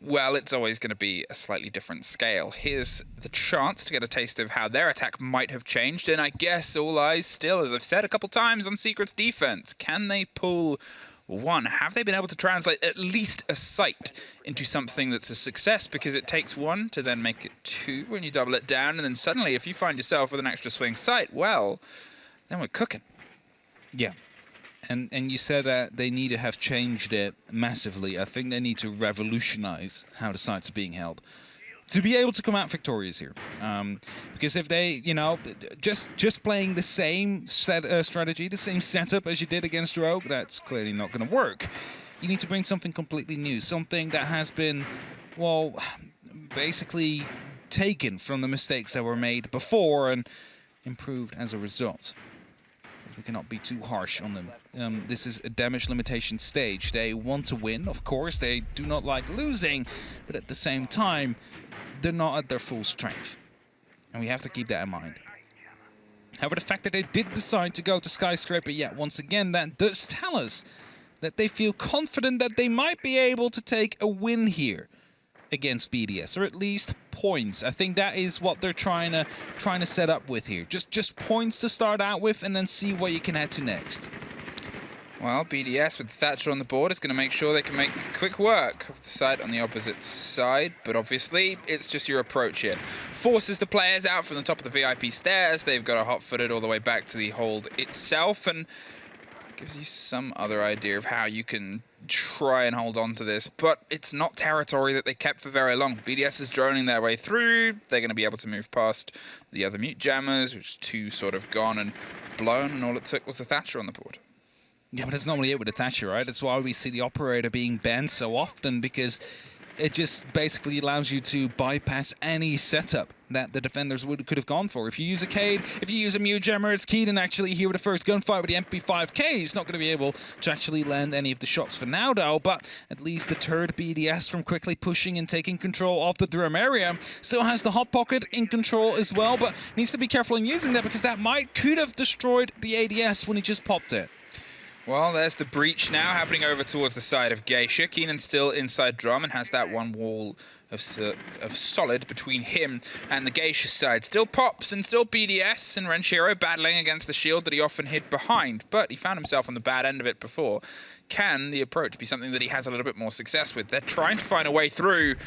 well, it's always going to be a slightly different scale. Here's the chance to get a taste of how their attack might have changed, and I guess all eyes still, as I've said a couple times, on Secret's defense. Can they pull one? Have they been able to translate at least a sight into something that's a success? Because it takes one to then make it two when you double it down, and then suddenly if you find yourself with an extra swing sight, well, then we're cooking. Yeah. And you said that they need to have changed it massively. I think they need to revolutionize how the sites are being held to be able to come out victorious here. Because if they, you know, just playing the same strategy, the same setup as you did against Rogue, that's clearly not going to work. You need to bring something completely new, something that has been, well, basically taken from the mistakes that were made before and improved as a result. We cannot be too harsh on them. This is a damage limitation stage. They want to win, of course. They do not like losing, but at the same time, they're not at their full strength. And we have to keep that in mind. However, the fact that they did decide to go to Skyscraper yet once again, that does tell us that they feel confident that they might be able to take a win here against BDS, or at least points. I think that is what they're trying to set up with here. Just points to start out with, and then see what you can add to next. Well, BDS with Thatcher on the board is going to make sure they can make quick work of the side on the opposite side, but obviously it's just your approach here. Forces the players out from the top of the VIP stairs. They've got a hot-footed all the way back to the hold itself, and gives you some other idea of how you can try and hold on to this, but it's not territory that they kept for very long. BDS is droning their way through. They're going to be able to move past the other mute jammers, which two sort of gone and blown, and all it took was the Thatcher on the board. Yeah, but that's normally it with the Thatcher, right? That's why we see the operator being banned so often, because it just basically allows you to bypass any setup that the defenders could have gone for. If you use a Cade, if you use a Mute Jammer, it's Keaton actually here with the first gunfight with the MP5K. He's not going to be able to actually land any of the shots for now, though, but at least the third BDS from quickly pushing and taking control of the drum area still has the Hot Pocket in control as well, but needs to be careful in using that, because that could have destroyed the ADS when he just popped it. Well, there's the breach now happening over towards the side of Geisha. Keenan still inside drum and has that one wall of solid between him and the Geisha side. Still Pops and still BDS, and Renshiro battling against the shield that he often hid behind, but he found himself on the bad end of it before. Can the approach be something that he has a little bit more success with? They're trying to find a way through,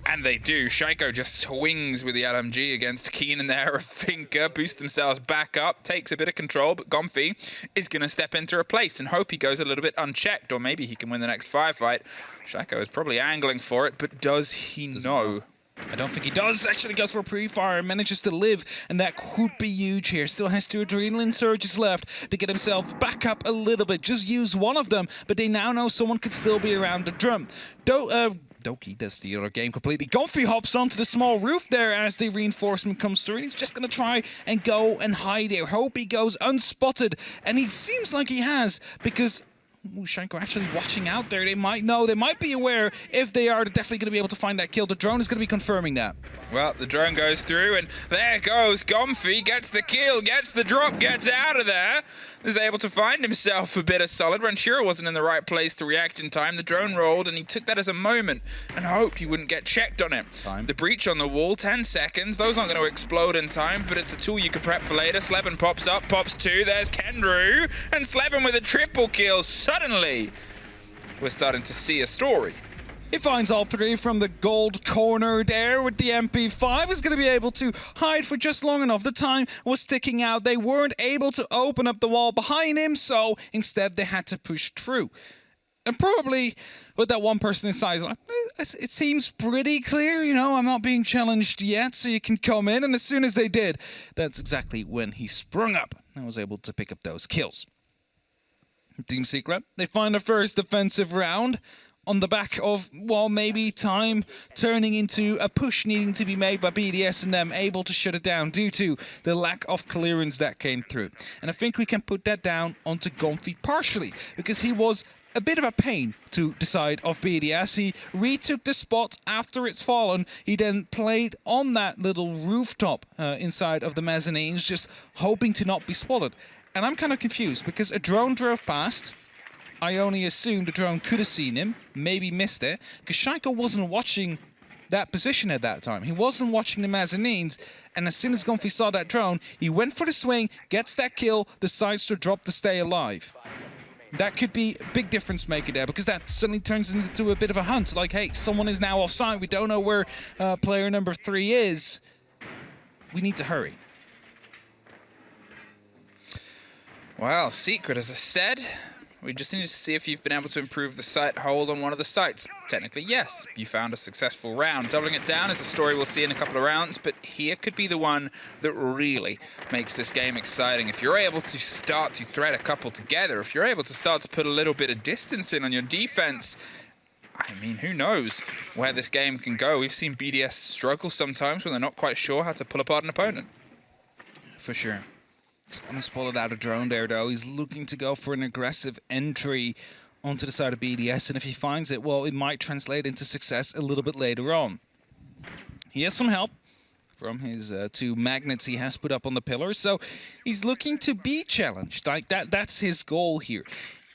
and they do. Shaiko just swings with the LMG against Keenan there. A Finker boosts themselves back up, takes a bit of control, but Gomfi is going to step into a place and hope he goes a little bit unchecked, or maybe he can win the next firefight. Shaiko is probably angling for it, but does he know? I don't think he does. Actually goes for a pre-fire, manages to live, and that could be huge here. Still has 2 adrenaline surges left to get himself back up a little bit. Just use one of them, but they now know someone could still be around the drum. Doki does the other game completely. Gomfi hops onto the small roof there as the reinforcement comes through. He's just going to try and go and hide there. Hope he goes unspotted, and he seems like he has, because Shanko actually watching out there. They might know, they might be aware. If they are, they're definitely going to be able to find that kill. The drone is going to be confirming that. Well, the drone goes through, and there goes Gomfi, gets the kill, gets the drop, gets out of there. Is able to find himself a bit of solid. Ranshiro wasn't in the right place to react in time. The drone rolled, and he took that as a moment and hoped he wouldn't get checked on it. The breach on the wall, 10 seconds. Those aren't going to explode in time, but it's a tool you can prep for later. Slevin pops up, pops 2. There's Kendrew, and Slevin with a triple kill. Suddenly, we're starting to see a story. He finds all 3 from the gold corner there with the MP5. Is going to be able to hide for just long enough. The time was ticking out. They weren't able to open up the wall behind him, so instead they had to push through. And probably with that one person inside, like, it seems pretty clear, you know, I'm not being challenged yet, so you can come in. And as soon as they did, that's exactly when he sprung up and was able to pick up those kills. Team Secret, they find the first defensive round on the back of, well, maybe time turning into a push needing to be made by BDS and them able to shut it down due to the lack of clearance that came through. And I think we can put that down onto Gomfi partially, because he was a bit of a pain to decide of BDS. He retook the spot after it's fallen. He then played on that little rooftop inside of the mezzanines, just hoping to not be spotted. And I'm kind of confused, because a drone drove past, I only assumed the drone could have seen him, maybe missed it, because Shaiko wasn't watching that position at that time. He wasn't watching the mezzanines, and as soon as Gonfi saw that drone, he went for the swing, gets that kill, decides to drop to stay alive. That could be a big difference maker there, because that suddenly turns into a bit of a hunt. Like, hey, someone is now offside. We don't know where player number 3 is. We need to hurry. Well, Secret, as I said, we just need to see if you've been able to improve the site hold on one of the sites. Technically, yes, you found a successful round. Doubling it down is a story we'll see in a couple of rounds, but here could be the one that really makes this game exciting. If you're able to start to thread a couple together, if you're able to start to put a little bit of distance in on your defense, I mean, who knows where this game can go. We've seen BDS struggle sometimes when they're not quite sure how to pull apart an opponent. For sure. Someone spotted out a drone there, though. He's looking to go for an aggressive entry onto the side of BDS, and if he finds it, well, it might translate into success a little bit later on. He has some help from his 2 magnets he has put up on the pillar, so he's looking to be challenged. Like that's his goal here.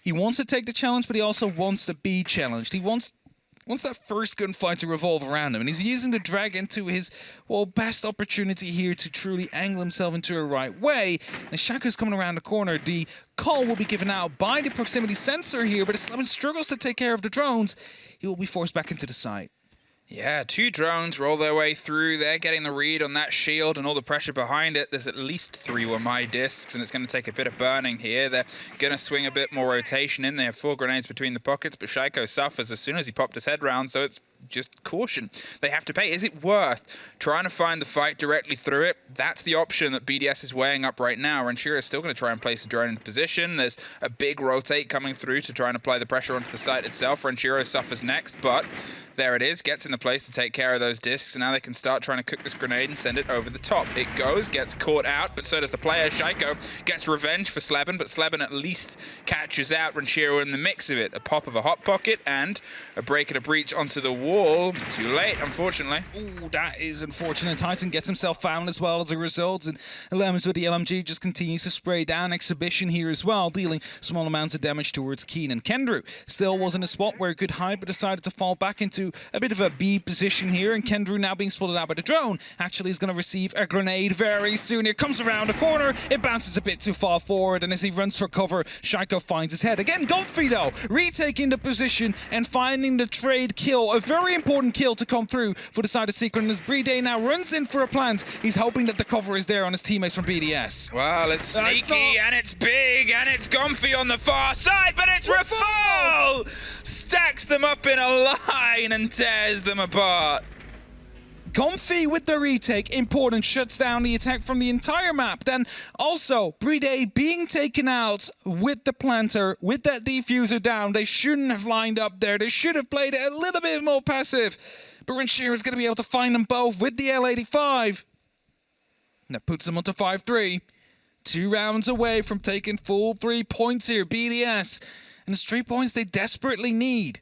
He wants to take the challenge, but he also wants to be challenged. He wants that first gunfight to revolve around him, and he's using the dragon to his, well, best opportunity here to truly angle himself into a right way. And Shaco's coming around the corner. The call will be given out by the proximity sensor here, but as Slevin struggles to take care of the drones, he will be forced back into the site. Yeah, 2 drones roll their way through. They're getting the read on that shield and all the pressure behind it. There's at least 3 Wamai discs, and it's going to take a bit of burning here. They're going to swing a bit more rotation in. They have 4 grenades between the pockets, but Shaiko suffers as soon as he popped his head round, so it's just caution. They have to pay. Is it worth trying to find the fight directly through it? That's the option that BDS is weighing up right now. Ranchira is still going to try and place a drone into position. There's a big rotate coming through to try and apply the pressure onto the site itself. Ranchiro suffers next, but there it is, gets in the place to take care of those discs, and now they can start trying to cook this grenade and send it over the top. It goes, gets caught out, but so does the player. Shaiko gets revenge for Slevin, but Slevin at least catches out Ranchiro in the mix of it. A pop of a hot pocket and a break and a breach onto the wall. Too late, unfortunately. Ooh, that is unfortunate. Titan gets himself found as well as a result, and Lemons with the LMG just continues to spray down Exhibition here as well, dealing small amounts of damage towards Keen. And Kendrew still was in a spot where he could hide, but decided to fall back into a bit of a B position here, and Kendrew, now being spotted out by the drone, actually is going to receive a grenade very soon. It comes around the corner, it bounces a bit too far forward, and as he runs for cover, Shaiko finds his head. Again, Godfrey, though, retaking the position and finding the trade kill. A very important kill to come through for the side of Secret, and as Playday now runs in for a plant, he's hoping that the cover is there on his teammates from BDS. Well, it's sneaky, and it's big, and it's Comfy on the far side, but it's Rafal! Stacks them up in a line and tears them apart. Comfy with the retake, important, shuts down the attack from the entire map. Then also, Playday being taken out with the planter, with that diffuser down. They shouldn't have lined up there. They should have played it a little bit more passive. But Ranchiro is going to be able to find them both with the L85. That puts them onto 5-3. 2 rounds away from taking full 3 points here, BDS. And it's 3 points they desperately need.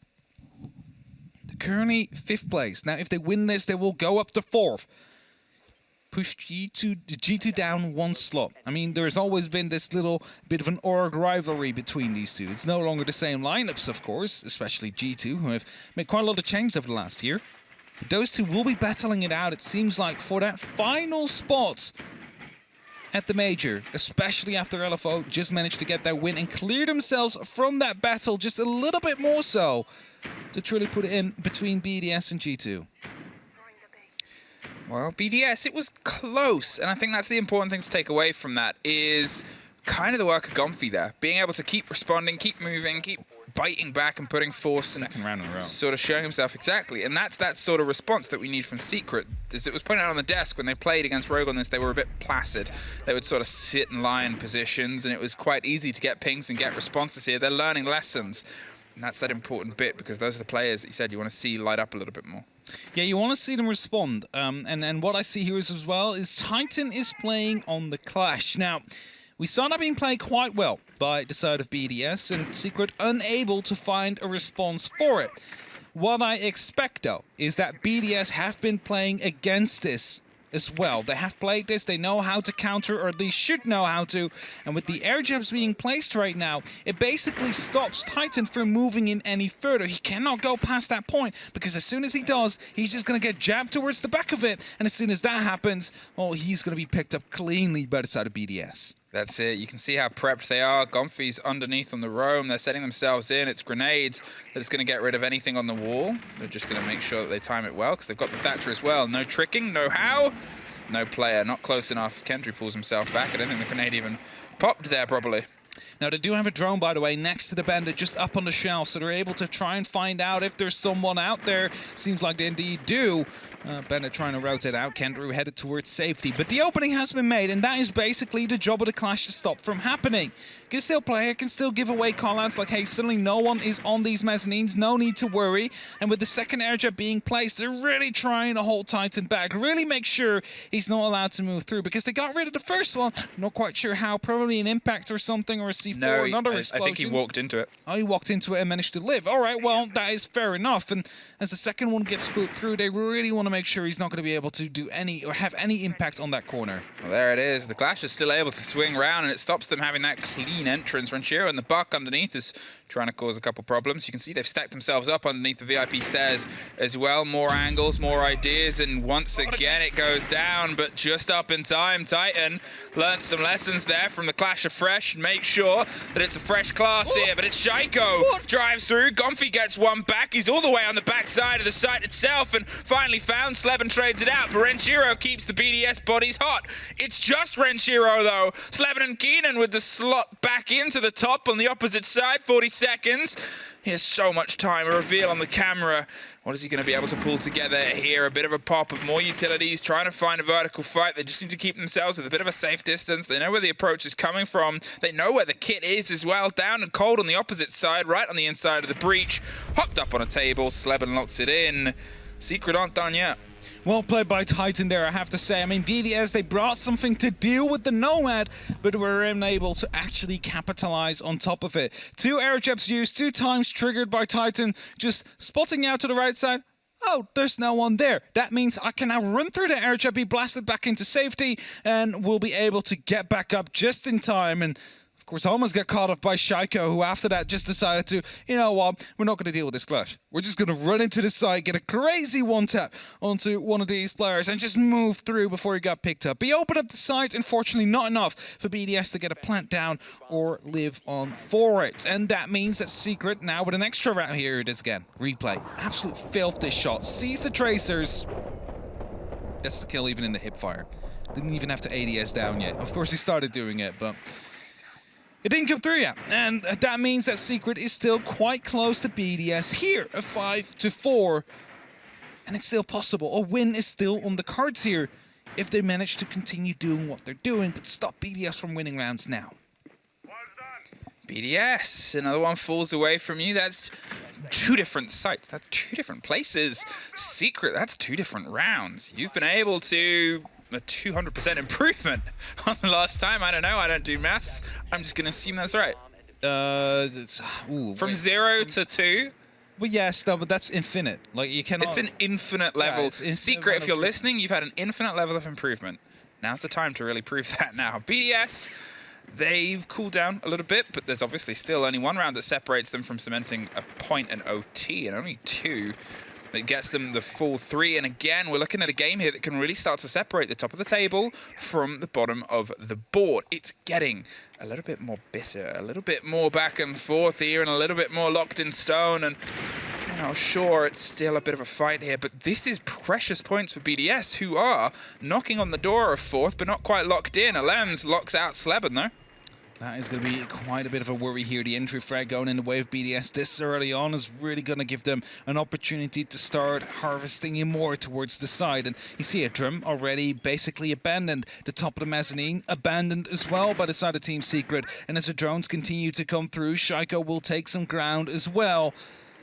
Currently 5th place. Now, if they win this, they will go up to 4th. Push G2 down 1 slot. I mean, there's always been this little bit of an org rivalry between these two. It's no longer the same lineups, of course, especially G2, who have made quite a lot of changes over the last year. But those two will be battling it out, it seems like, for that final spot at the Major, especially after LFO just managed to get that win and clear themselves from that battle just a little bit more so to truly put it in between BDS and G2. Well, BDS, it was close, and I think that's the important thing to take away from that is kind of the work of Gomfi there. Being able to keep responding, keep moving, keep biting back and putting force and Second round in a row. sort of showing himself exactly. And that's that sort of response that we need from Secret. As it was pointed out on the desk, when they played against Rogue on this, they were a bit placid. They would sort of sit and lie in positions, and it was quite easy to get pings and get responses here. They're learning lessons. And that's that important bit, because those are the players that you said you want to see light up a little bit more. Yeah, you want to see them respond. And what I see here is as well is Titan is playing on the Clash. Now, we saw that being played quite well by the side of BDS, and Secret unable to find a response for it. What I expect, though, is that BDS have been playing against this as well. They have played this, they know how to counter, or they should know how to. And with the air jabs being placed right now, it basically stops Titan from moving in any further. He cannot go past that point, because as soon as he does, he's just going to get jabbed towards the back of it. And as soon as that happens, well, he's going to be picked up cleanly by the side of BDS. That's it. You can see how prepped they are. Gomfi's underneath on the roam. They're setting themselves in. It's grenades that's going to get rid of anything on the wall. They're just going to make sure that they time it well, because they've got the Thatcher as well. No tricking, no how. No player, not close enough. Kendry pulls himself back. I don't think the grenade even popped there properly. Now, they do have a drone, by the way, next to the bandit, just up on the shelf, so they're able to try and find out if there's someone out there. Seems like they indeed do. Bandit trying to rotate out. Kendrew headed towards safety, but the opening has been made, and that is basically the job of the clash to stop from happening. Can still play, can still give away callouts like, hey, suddenly no one is on these mezzanines, no need to worry. And with the second air jet being placed, they're really trying to hold Titan back, really make sure he's not allowed to move through, because they got rid of the first one. Not quite sure how, probably an impact or something, or a C4, no, another explosion. I think he walked into it. Oh, he walked into it and managed to live. All right, well, that is fair enough. And as the second one gets spooked through, they really want to make sure he's not going to be able to do any or have any impact on that corner. Well, there it is. The Clash is still able to swing round, and it stops them having that clean entrance. Renshiro and the Buck underneath is trying to cause a couple problems. You can see they've stacked themselves up underneath the VIP stairs as well. More angles, more ideas, and once again it goes down, but just up in time. Titan learned some lessons there from the Clash afresh. Make sure that it's a fresh class here, but it's Shaiko drives through. Gomfi gets one back. He's all the way on the back side of the site itself, and finally found Sleben trades it out, but Renshiro keeps the BDS bodies hot. It's just Renshiro though. Sleben and Keenan with the slot back into the top on the opposite side. 40 seconds. He has so much time. A reveal on the camera. What is he going to be able to pull together here? A bit of a pop of more utilities, trying to find a vertical fight. They just need to keep themselves with a bit of a safe distance. They know where the approach is coming from. They know where the kit is as well. Down and cold on the opposite side, right on the inside of the breach. Hopped up on a table. Sleben locks it in. Secret aren't done yet. Well played by Titan there, I have to say. I mean, BDS, they brought something to deal with the Nomad, but were unable to actually capitalize on top of it. 2 air jabs used, 2 times triggered by Titan, just spotting out to the right side. Oh, there's no one there. That means I can now run through the air jab, be blasted back into safety, and we'll be able to get back up just in time. And of course, I almost got caught off by Shaiko, who after that just decided to, you know what, we're not going to deal with this clash. We're just going to run into the side, get a crazy one-tap onto one of these players, and just move through before he got picked up. He opened up the site, unfortunately not enough for BDS to get a plant down or live on for it. And that means that Secret now with an extra round, here it is again, replay. Absolute filth, this shot. Sees the tracers. That's the kill even in the hip fire. Didn't even have to ADS down yet. Of course he started doing it, but it didn't come through yet, and that means that Secret is still quite close to BDS here, a 5-4, and it's still possible. A win is still on the cards here if they manage to continue doing what they're doing, but stop BDS from winning rounds now. BDS, another one falls away from you. That's 2 different sites. That's 2 different places. Secret, that's 2 different rounds. You've been able to a 200% improvement on the last time. I don't know. I don't do maths. I'm just going to assume that's right. From 0 to 2. Well, yes, no, but that's infinite. Like, you cannot. It's an infinite level. Yeah, it's infinite Secret, if you're listening, you've had an infinite level of improvement. Now's the time to really prove that now. BDS, they've cooled down a little bit, but there's obviously still only 1 round that separates them from cementing a point and OT, and only 2 that gets them the full 3. And again, we're looking at a game here that can really start to separate the top of the table from the bottom of the board. It's getting a little bit more bitter, a little bit more back and forth here, and a little bit more locked in stone. And, you know, sure, it's still a bit of a fight here, but this is precious points for BDS, who are knocking on the door of 4th, but not quite locked in. Alems locks out Sleben, though. That is going to be quite a bit of a worry here. The entry frag going in the way of BDS this early on is really going to give them an opportunity to start harvesting him more towards the side. And you see a drum already basically abandoned. The top of the mezzanine abandoned as well by the side of Team Secret. And as the drones continue to come through, Shaiko will take some ground as well.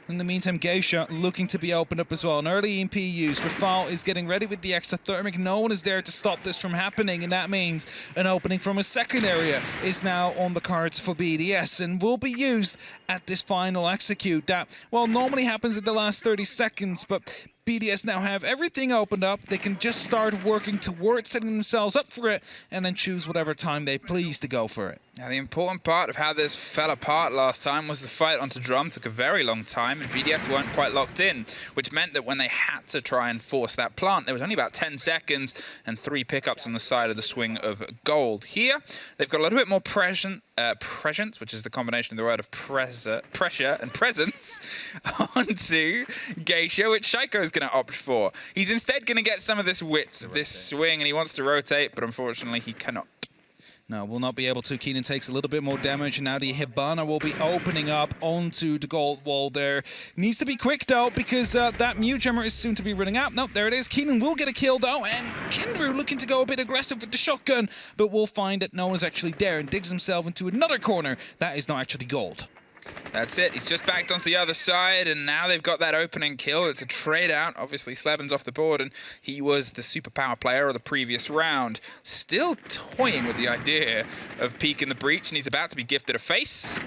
In the meantime, Geisha looking to be opened up as well. An early EMP used. Rafal is getting ready with the extra thermic. No one is there to stop this from happening, and that means an opening from a second area is now on the cards for BDS and will be used at this final execute. That, well, normally happens in the last 30 seconds, but BDS now have everything opened up. They can just start working towards setting themselves up for it and then choose whatever time they please to go for it. Now, the important part of how this fell apart last time was the fight onto drum took a very long time, and BDS weren't quite locked in, which meant that when they had to try and force that plant, there was only about 10 seconds and 3 pickups on the side of the swing of gold. Here, they've got a little bit more presence, which is the combination of the word of pressure and presence, onto Geisha, which Shaiko is going to opt for. He's instead going to get some of this width, this swing, and he wants to rotate, but unfortunately he cannot. No, will not be able to. Keenan takes a little bit more damage, and now the Hibana will be opening up onto the gold wall there. Needs to be quick, though, because that Mew Gemmer is soon to be running out. Nope, there it is. Keenan will get a kill, though, and Kendrew looking to go a bit aggressive with the shotgun, but we'll find that no one is actually there and digs himself into another corner. That is not actually gold. That's it. He's just backed onto the other side, and now they've got that opening kill. It's a trade out. Obviously, Sleben's off the board, and he was the superpower player of the previous round. Still toying with the idea of peeking the breach, and he's about to be gifted a face.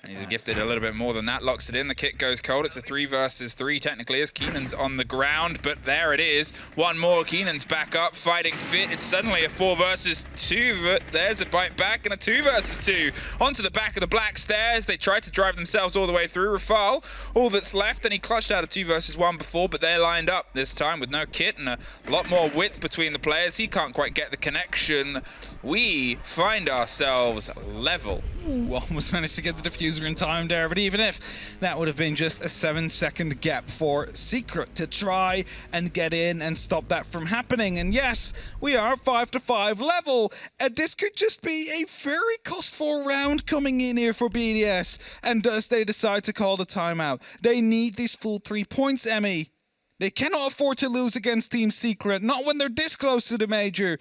And he's gifted a little bit more than that, locks it in. The kit goes cold. It's a 3 versus 3 technically as Keenan's on the ground, but there it is. One more. Keenan's back up, fighting fit. It's suddenly a 4 versus 2, but there's a bite back and a 2 versus 2. Onto the back of the black stairs. They tried to drive themselves all the way through. Rafal, all that's left, and he clutched out a 2 versus 1 before, but they're lined up this time with no kit and a lot more width between the players. He can't quite get the connection. We find ourselves level. Ooh, almost managed to get the diffuser in time there, but even if that would have been just a 7-second gap for Secret to try and get in and stop that from happening. And yes, we are 5-5 level, and this could just be a very costful round coming in here for BDS. And thus they decide to call the timeout. They need these full 3 points, Emmy. They cannot afford to lose against Team Secret, not when they're this close to the major.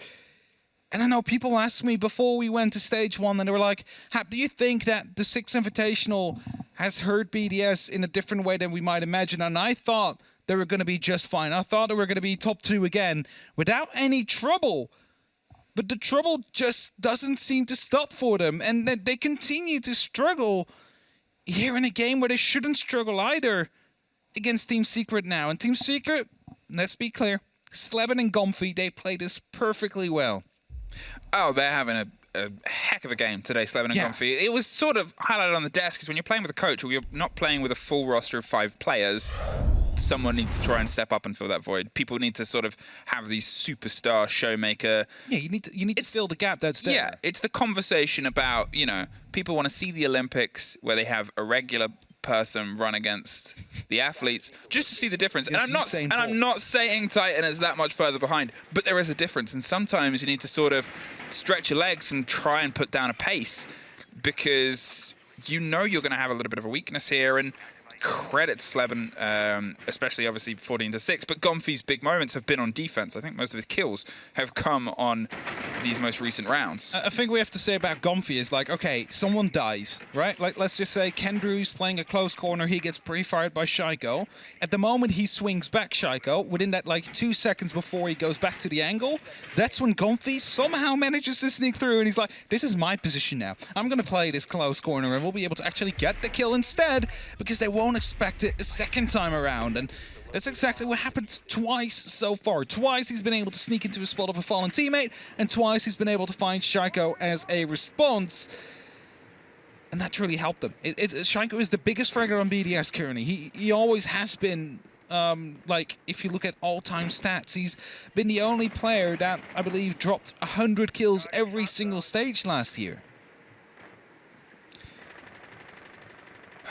And I know people asked me before we went to stage 1, and they were like, Hap, do you think that the 6th Invitational has hurt BDS in a different way than we might imagine? And I thought they were going to be just fine. I thought they were going to be top 2 again without any trouble. But the trouble just doesn't seem to stop for them. And they continue to struggle here in a game where they shouldn't struggle either against Team Secret now. And Team Secret, let's be clear, Sleben and Gomfy, they play this perfectly well. Oh, they're having a heck of a game today, Sleben and Gomfy. It was sort of highlighted on the desk because when you're playing with a coach or you're not playing with a full roster of 5 players, someone needs to try and step up and fill that void. People need to sort of have these superstar showmaker. Yeah, you need to fill the gap that's there. Yeah, it's the conversation about, you know, people want to see the Olympics where they have a regular person run against the athletes just to see the difference. And I'm not saying Titan is that much further behind, but there is a difference. And sometimes you need to sort of stretch your legs and try and put down a pace because you know you're going to have a little bit of a weakness here. And credit to Sleben, especially obviously 14-6, but Gomfy's big moments have been on defense. I think most of his kills have come on these most recent rounds. I think we have to say about Gomfy is like, okay, someone dies, right? Like, let's just say Kendrew's playing a close corner, he gets pre-fired by Shaiko. At the moment he swings back Shaiko, within that like 2 seconds before he goes back to the angle, that's when Gomfy somehow manages to sneak through and he's like, this is my position now. I'm going to play this close corner and we'll be able to actually get the kill instead because they won't expect it a second time around. And that's exactly what happened twice so far. Twice he's been able to sneak into a spot of a fallen teammate, and twice he's been able to find Shaiko as a response. And that truly helped them. Shaiko is the biggest fragger on BDS currently. He always has been, like, if you look at all-time stats, he's been the only player that, I believe, dropped 100 kills every single stage last year.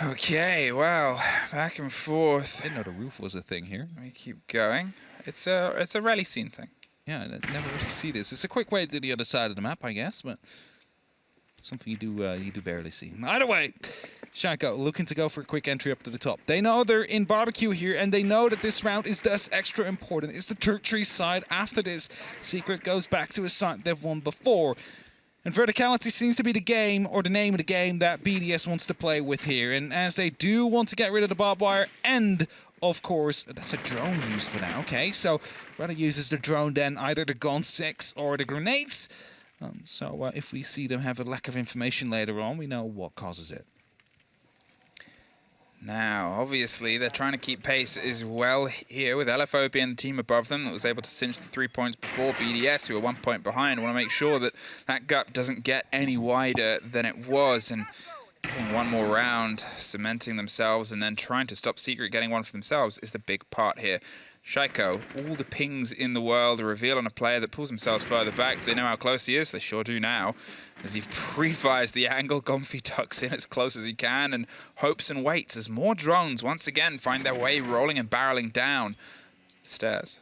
Okay, well, back and forth. Didn't know the roof was a thing here. Let me keep going. It's a rally scene thing. Yeah, I never really see this. It's a quick way to the other side of the map, I guess, but something you do barely see. Either way, Shaiko looking to go for a quick entry up to the top. They know they're in barbecue here, and they know that this round is thus extra important. It's the tertiary side. After this, Secret goes back to a side they've won before. And verticality seems to be the game, or the name of the game, that BDS wants to play with here. And as they do want to get rid of the barbed wire, and of course, that's a drone used for that. Okay, so rather uses the drone than either the Gun 6 or the grenades. So if we see them have a lack of information later on, we know what causes it. Now, obviously, they're trying to keep pace as well here with LFO being the team above them that was able to cinch the 3 points before BDS, who are 1 point behind. Want to make sure that that gap doesn't get any wider than it was. And getting one more round, cementing themselves, and then trying to stop Secret getting one for themselves is the big part here. Shaiko, all the pings in the world, a reveal on a player that pulls themselves further back. Do they know how close he is? They sure do now. As he pre-fires the angle, Gomfi tucks in as close as he can and hopes and waits as more drones once again find their way rolling and barreling down the stairs.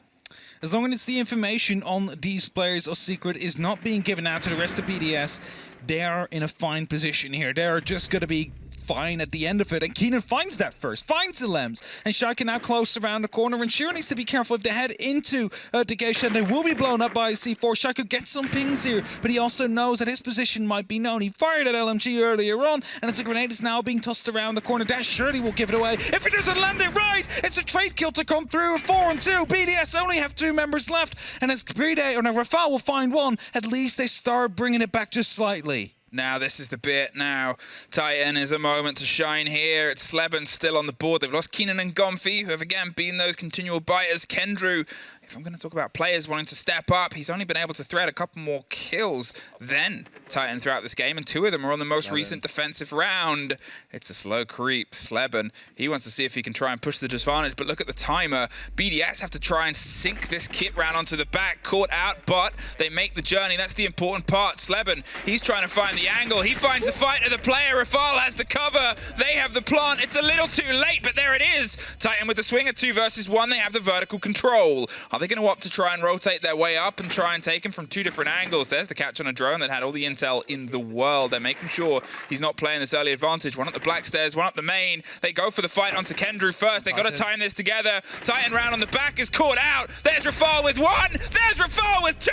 As long as the information on these players of Secret is not being given out to the rest of BDS, they are in a fine position here. They are just going to be fine at the end of it, and Keenan finds that first, finds the Lems, and Shaika now close around the corner, and Shira needs to be careful if they head into the geisha, and they will be blown up by a C4. Shaika gets some pings here, but he also knows that his position might be known. He fired at LMG earlier on, and as the grenade is now being tossed around the corner, that surely will give it away. If it doesn't land it right, it's a trade kill to come through. 4-2. BDS only have 2 members left, and as Playday or Rafal will find one, at least they start bringing it back just slightly. Now, this is the bit now. Titan is a moment to shine here. It's Sleben still on the board. They've lost Keenan and Gomfi, who have again been those continual biters. Kendrew, if I'm going to talk about players wanting to step up, he's only been able to thread a couple more kills than Titan throughout this game, and 2 of them are on the most recent defensive round. It's a slow creep. Sleben, he wants to see if he can try and push the disadvantage, but look at the timer. BDS have to try and sink this kit round onto the back, caught out, but they make the journey. That's the important part. Sleben, he's trying to find the angle. He finds the fight of the player. Rafal has the cover. They have the plant. It's a little too late, but there it is. Titan with the swing at 2 versus 1. They have the vertical control. Are they going to opt to try and rotate their way up and try and take him from 2 different angles? There's the catch on a drone that had all the intel in the world. They're making sure he's not playing this early advantage. One up the black stairs, one up the main. They go for the fight onto Kendrew first. They got to time this together. Titan round on the back is caught out. There's Rafal with 1. There's Rafal with 2.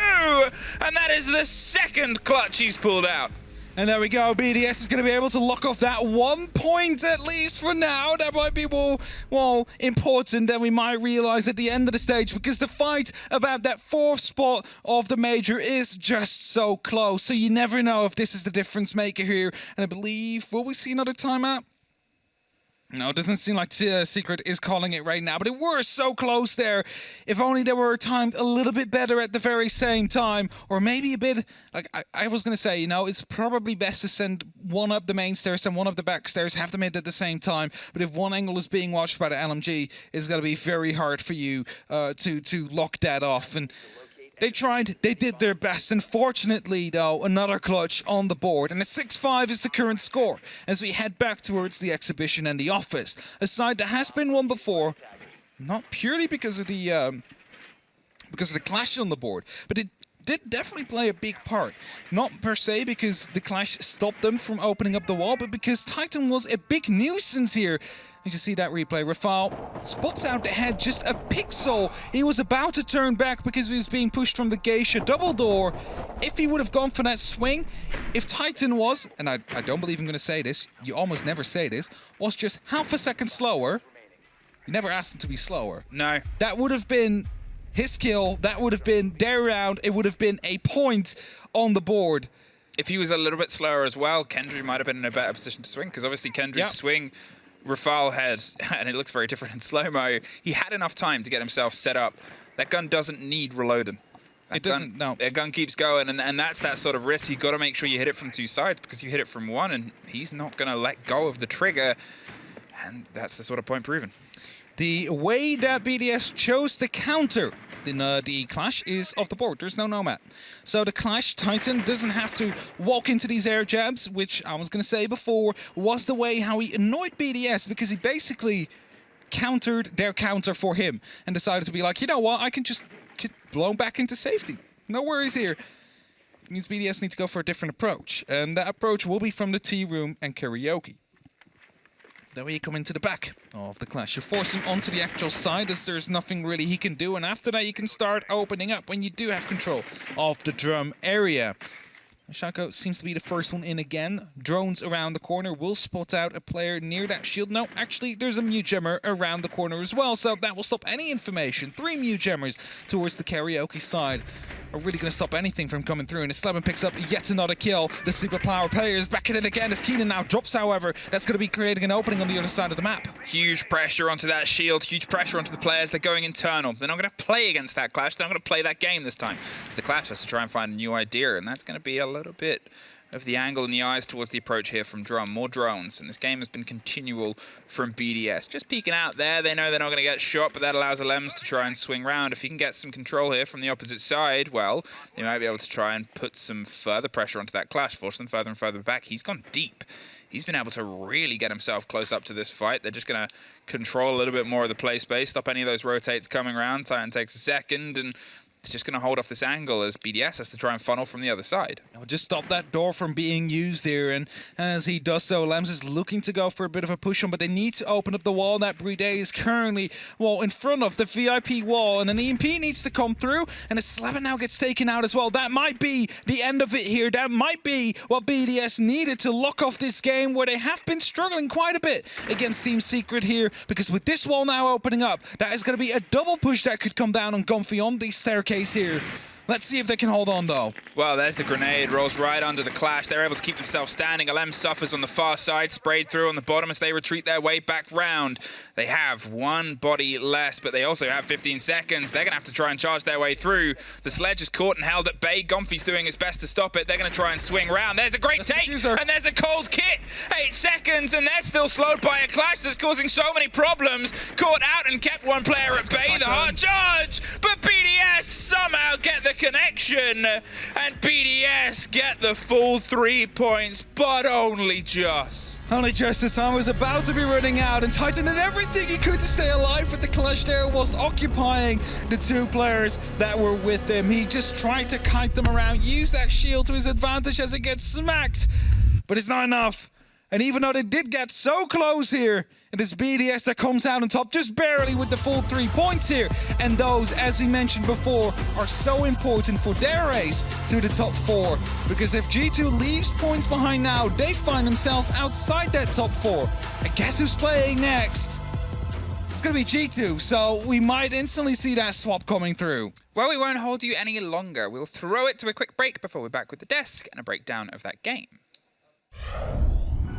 And that is the second clutch he's pulled out. And there we go, BDS is going to be able to lock off that 1 point at least for now. That might be more, well, important than we might realize at the end of the stage, because the fight about that 4th spot of the major is just so close. So you never know if this is the difference maker here. And I believe, will we see another timeout? No, it doesn't seem like Secret is calling it right now, but it were so close there. If only they were timed a little bit better at the very same time, or maybe a bit, like I was going to say, you know, it's probably best to send one up the main stairs and one up the back stairs, have them hit at the same time, but if one angle is being watched by the LMG, it's going to be very hard for you to lock that off. And they tried, they did their best. Unfortunately, though, another clutch on the board. And a 6-5 is the current score as we head back towards the exhibition and the office. A side that has been won before, not purely because of the clash on the board, but it did definitely play a big part. Not per se because the clash stopped them from opening up the wall, but because Titan was a big nuisance here. You can see that replay. Rafal spots out the head just a pixel. He was about to turn back because he was being pushed from the geisha double door. If he would have gone for that swing, if Titan was, and I don't believe I'm going to say this, you almost never say this, was just half a second slower, you never asked him to be slower. No. That would have been his kill. That would have been their round. It would have been a point on the board. If he was a little bit slower as well, Kendrew might have been in a better position to swing, because obviously Kendrew's swing, Rafal had, and it looks very different in slow-mo, he had enough time to get himself set up. That gun doesn't need reloading. It doesn't, no. That gun keeps going, and that's that sort of risk. You've got to make sure you hit it from 2 sides, because you hit it from 1, and he's not going to let go of the trigger, and that's the sort of point proven. The way that BDS chose to counter the clash is off the board. There's no nomad. So the clash, Titan doesn't have to walk into these air jabs, which I was going to say before was the way how he annoyed BDS, because he basically countered their counter for him and decided to be like, you know what, I can just get blown back into safety. No worries here. It means BDS need to go for a different approach. And that approach will be from the tea room and karaoke. That way you come into the back of the clash. You force him onto the actual side as there's nothing really he can do. And after that, you can start opening up when you do have control of the drum area. Shako seems to be the first one in again. Drones around the corner will spot out a player near that shield. No, actually, there's a mute gemmer around the corner as well, so that will stop any information. 3 mute gemmers towards the karaoke side are really going to stop anything from coming through. And Slevin picks up yet another kill. The superpower players back in it again as Keenan now drops, however. That's going to be creating an opening on the other side of the map. Huge pressure onto that shield, huge pressure onto the players. They're going internal. They're not going to play against that clash. They're not going to play that game this time. It's the clash has to try and find a new idea, and that's going to be a little bit of the angle in the eyes towards the approach here from Drum. More drones, and this game has been continual from BDS. Just peeking out there, they know they're not going to get shot, but that allows Alems to try and swing round. If he can get some control here from the opposite side, well, they might be able to try and put some further pressure onto that clash, force them further and further back. He's gone deep. He's been able to really get himself close up to this fight. They're just going to control a little bit more of the play space, stop any of those rotates coming around. Titan takes a second, and it's just going to hold off this angle as BDS has to try and funnel from the other side. Just stop that door from being used here, and as he does so, Lems is looking to go for a bit of a push on, but they need to open up the wall that Playday is currently, well, in front of the VIP wall, and an EMP needs to come through, and a Slevin now gets taken out as well. That might be the end of it here. That might be what BDS needed to lock off this game, where they have been struggling quite a bit against Team Secret here, because with this wall now opening up, that is going to be a double push that could come down on Gumphy on the staircase here. Let's see if they can hold on, though. Well, there's the grenade, rolls right under the clash. They're able to keep themselves standing. Alem suffers on the far side, sprayed through on the bottom as they retreat their way back round. They have 1 body less, but they also have 15 seconds. They're going to have to try and charge their way through. The sledge is caught and held at bay. Gumphy's doing his best to stop it. They're going to try and swing round. There's a great take, and there's a cold kit. 8 seconds, and they're still slowed by a clash that's causing so many problems. Caught out and kept 1 player at bay. The hard charge, but BDS somehow get the connection, and BDS get the full 3 points, but only just. Only just as time was about to be running out, and Titan did everything he could to stay alive with the clash there, whilst occupying the 2 players that were with him. He just tried to kite them around, use that shield to his advantage as it gets smacked, but it's not enough. And even though they did get so close here, it is BDS that comes out on top just barely with the full 3 points here. And those, as we mentioned before, are so important for their race to the top 4. Because if G2 leaves points behind now, they find themselves outside that top 4. And guess who's playing next? It's going to be G2, so we might instantly see that swap coming through. Well, we won't hold you any longer. We'll throw it to a quick break before we're back with the desk and a breakdown of that game.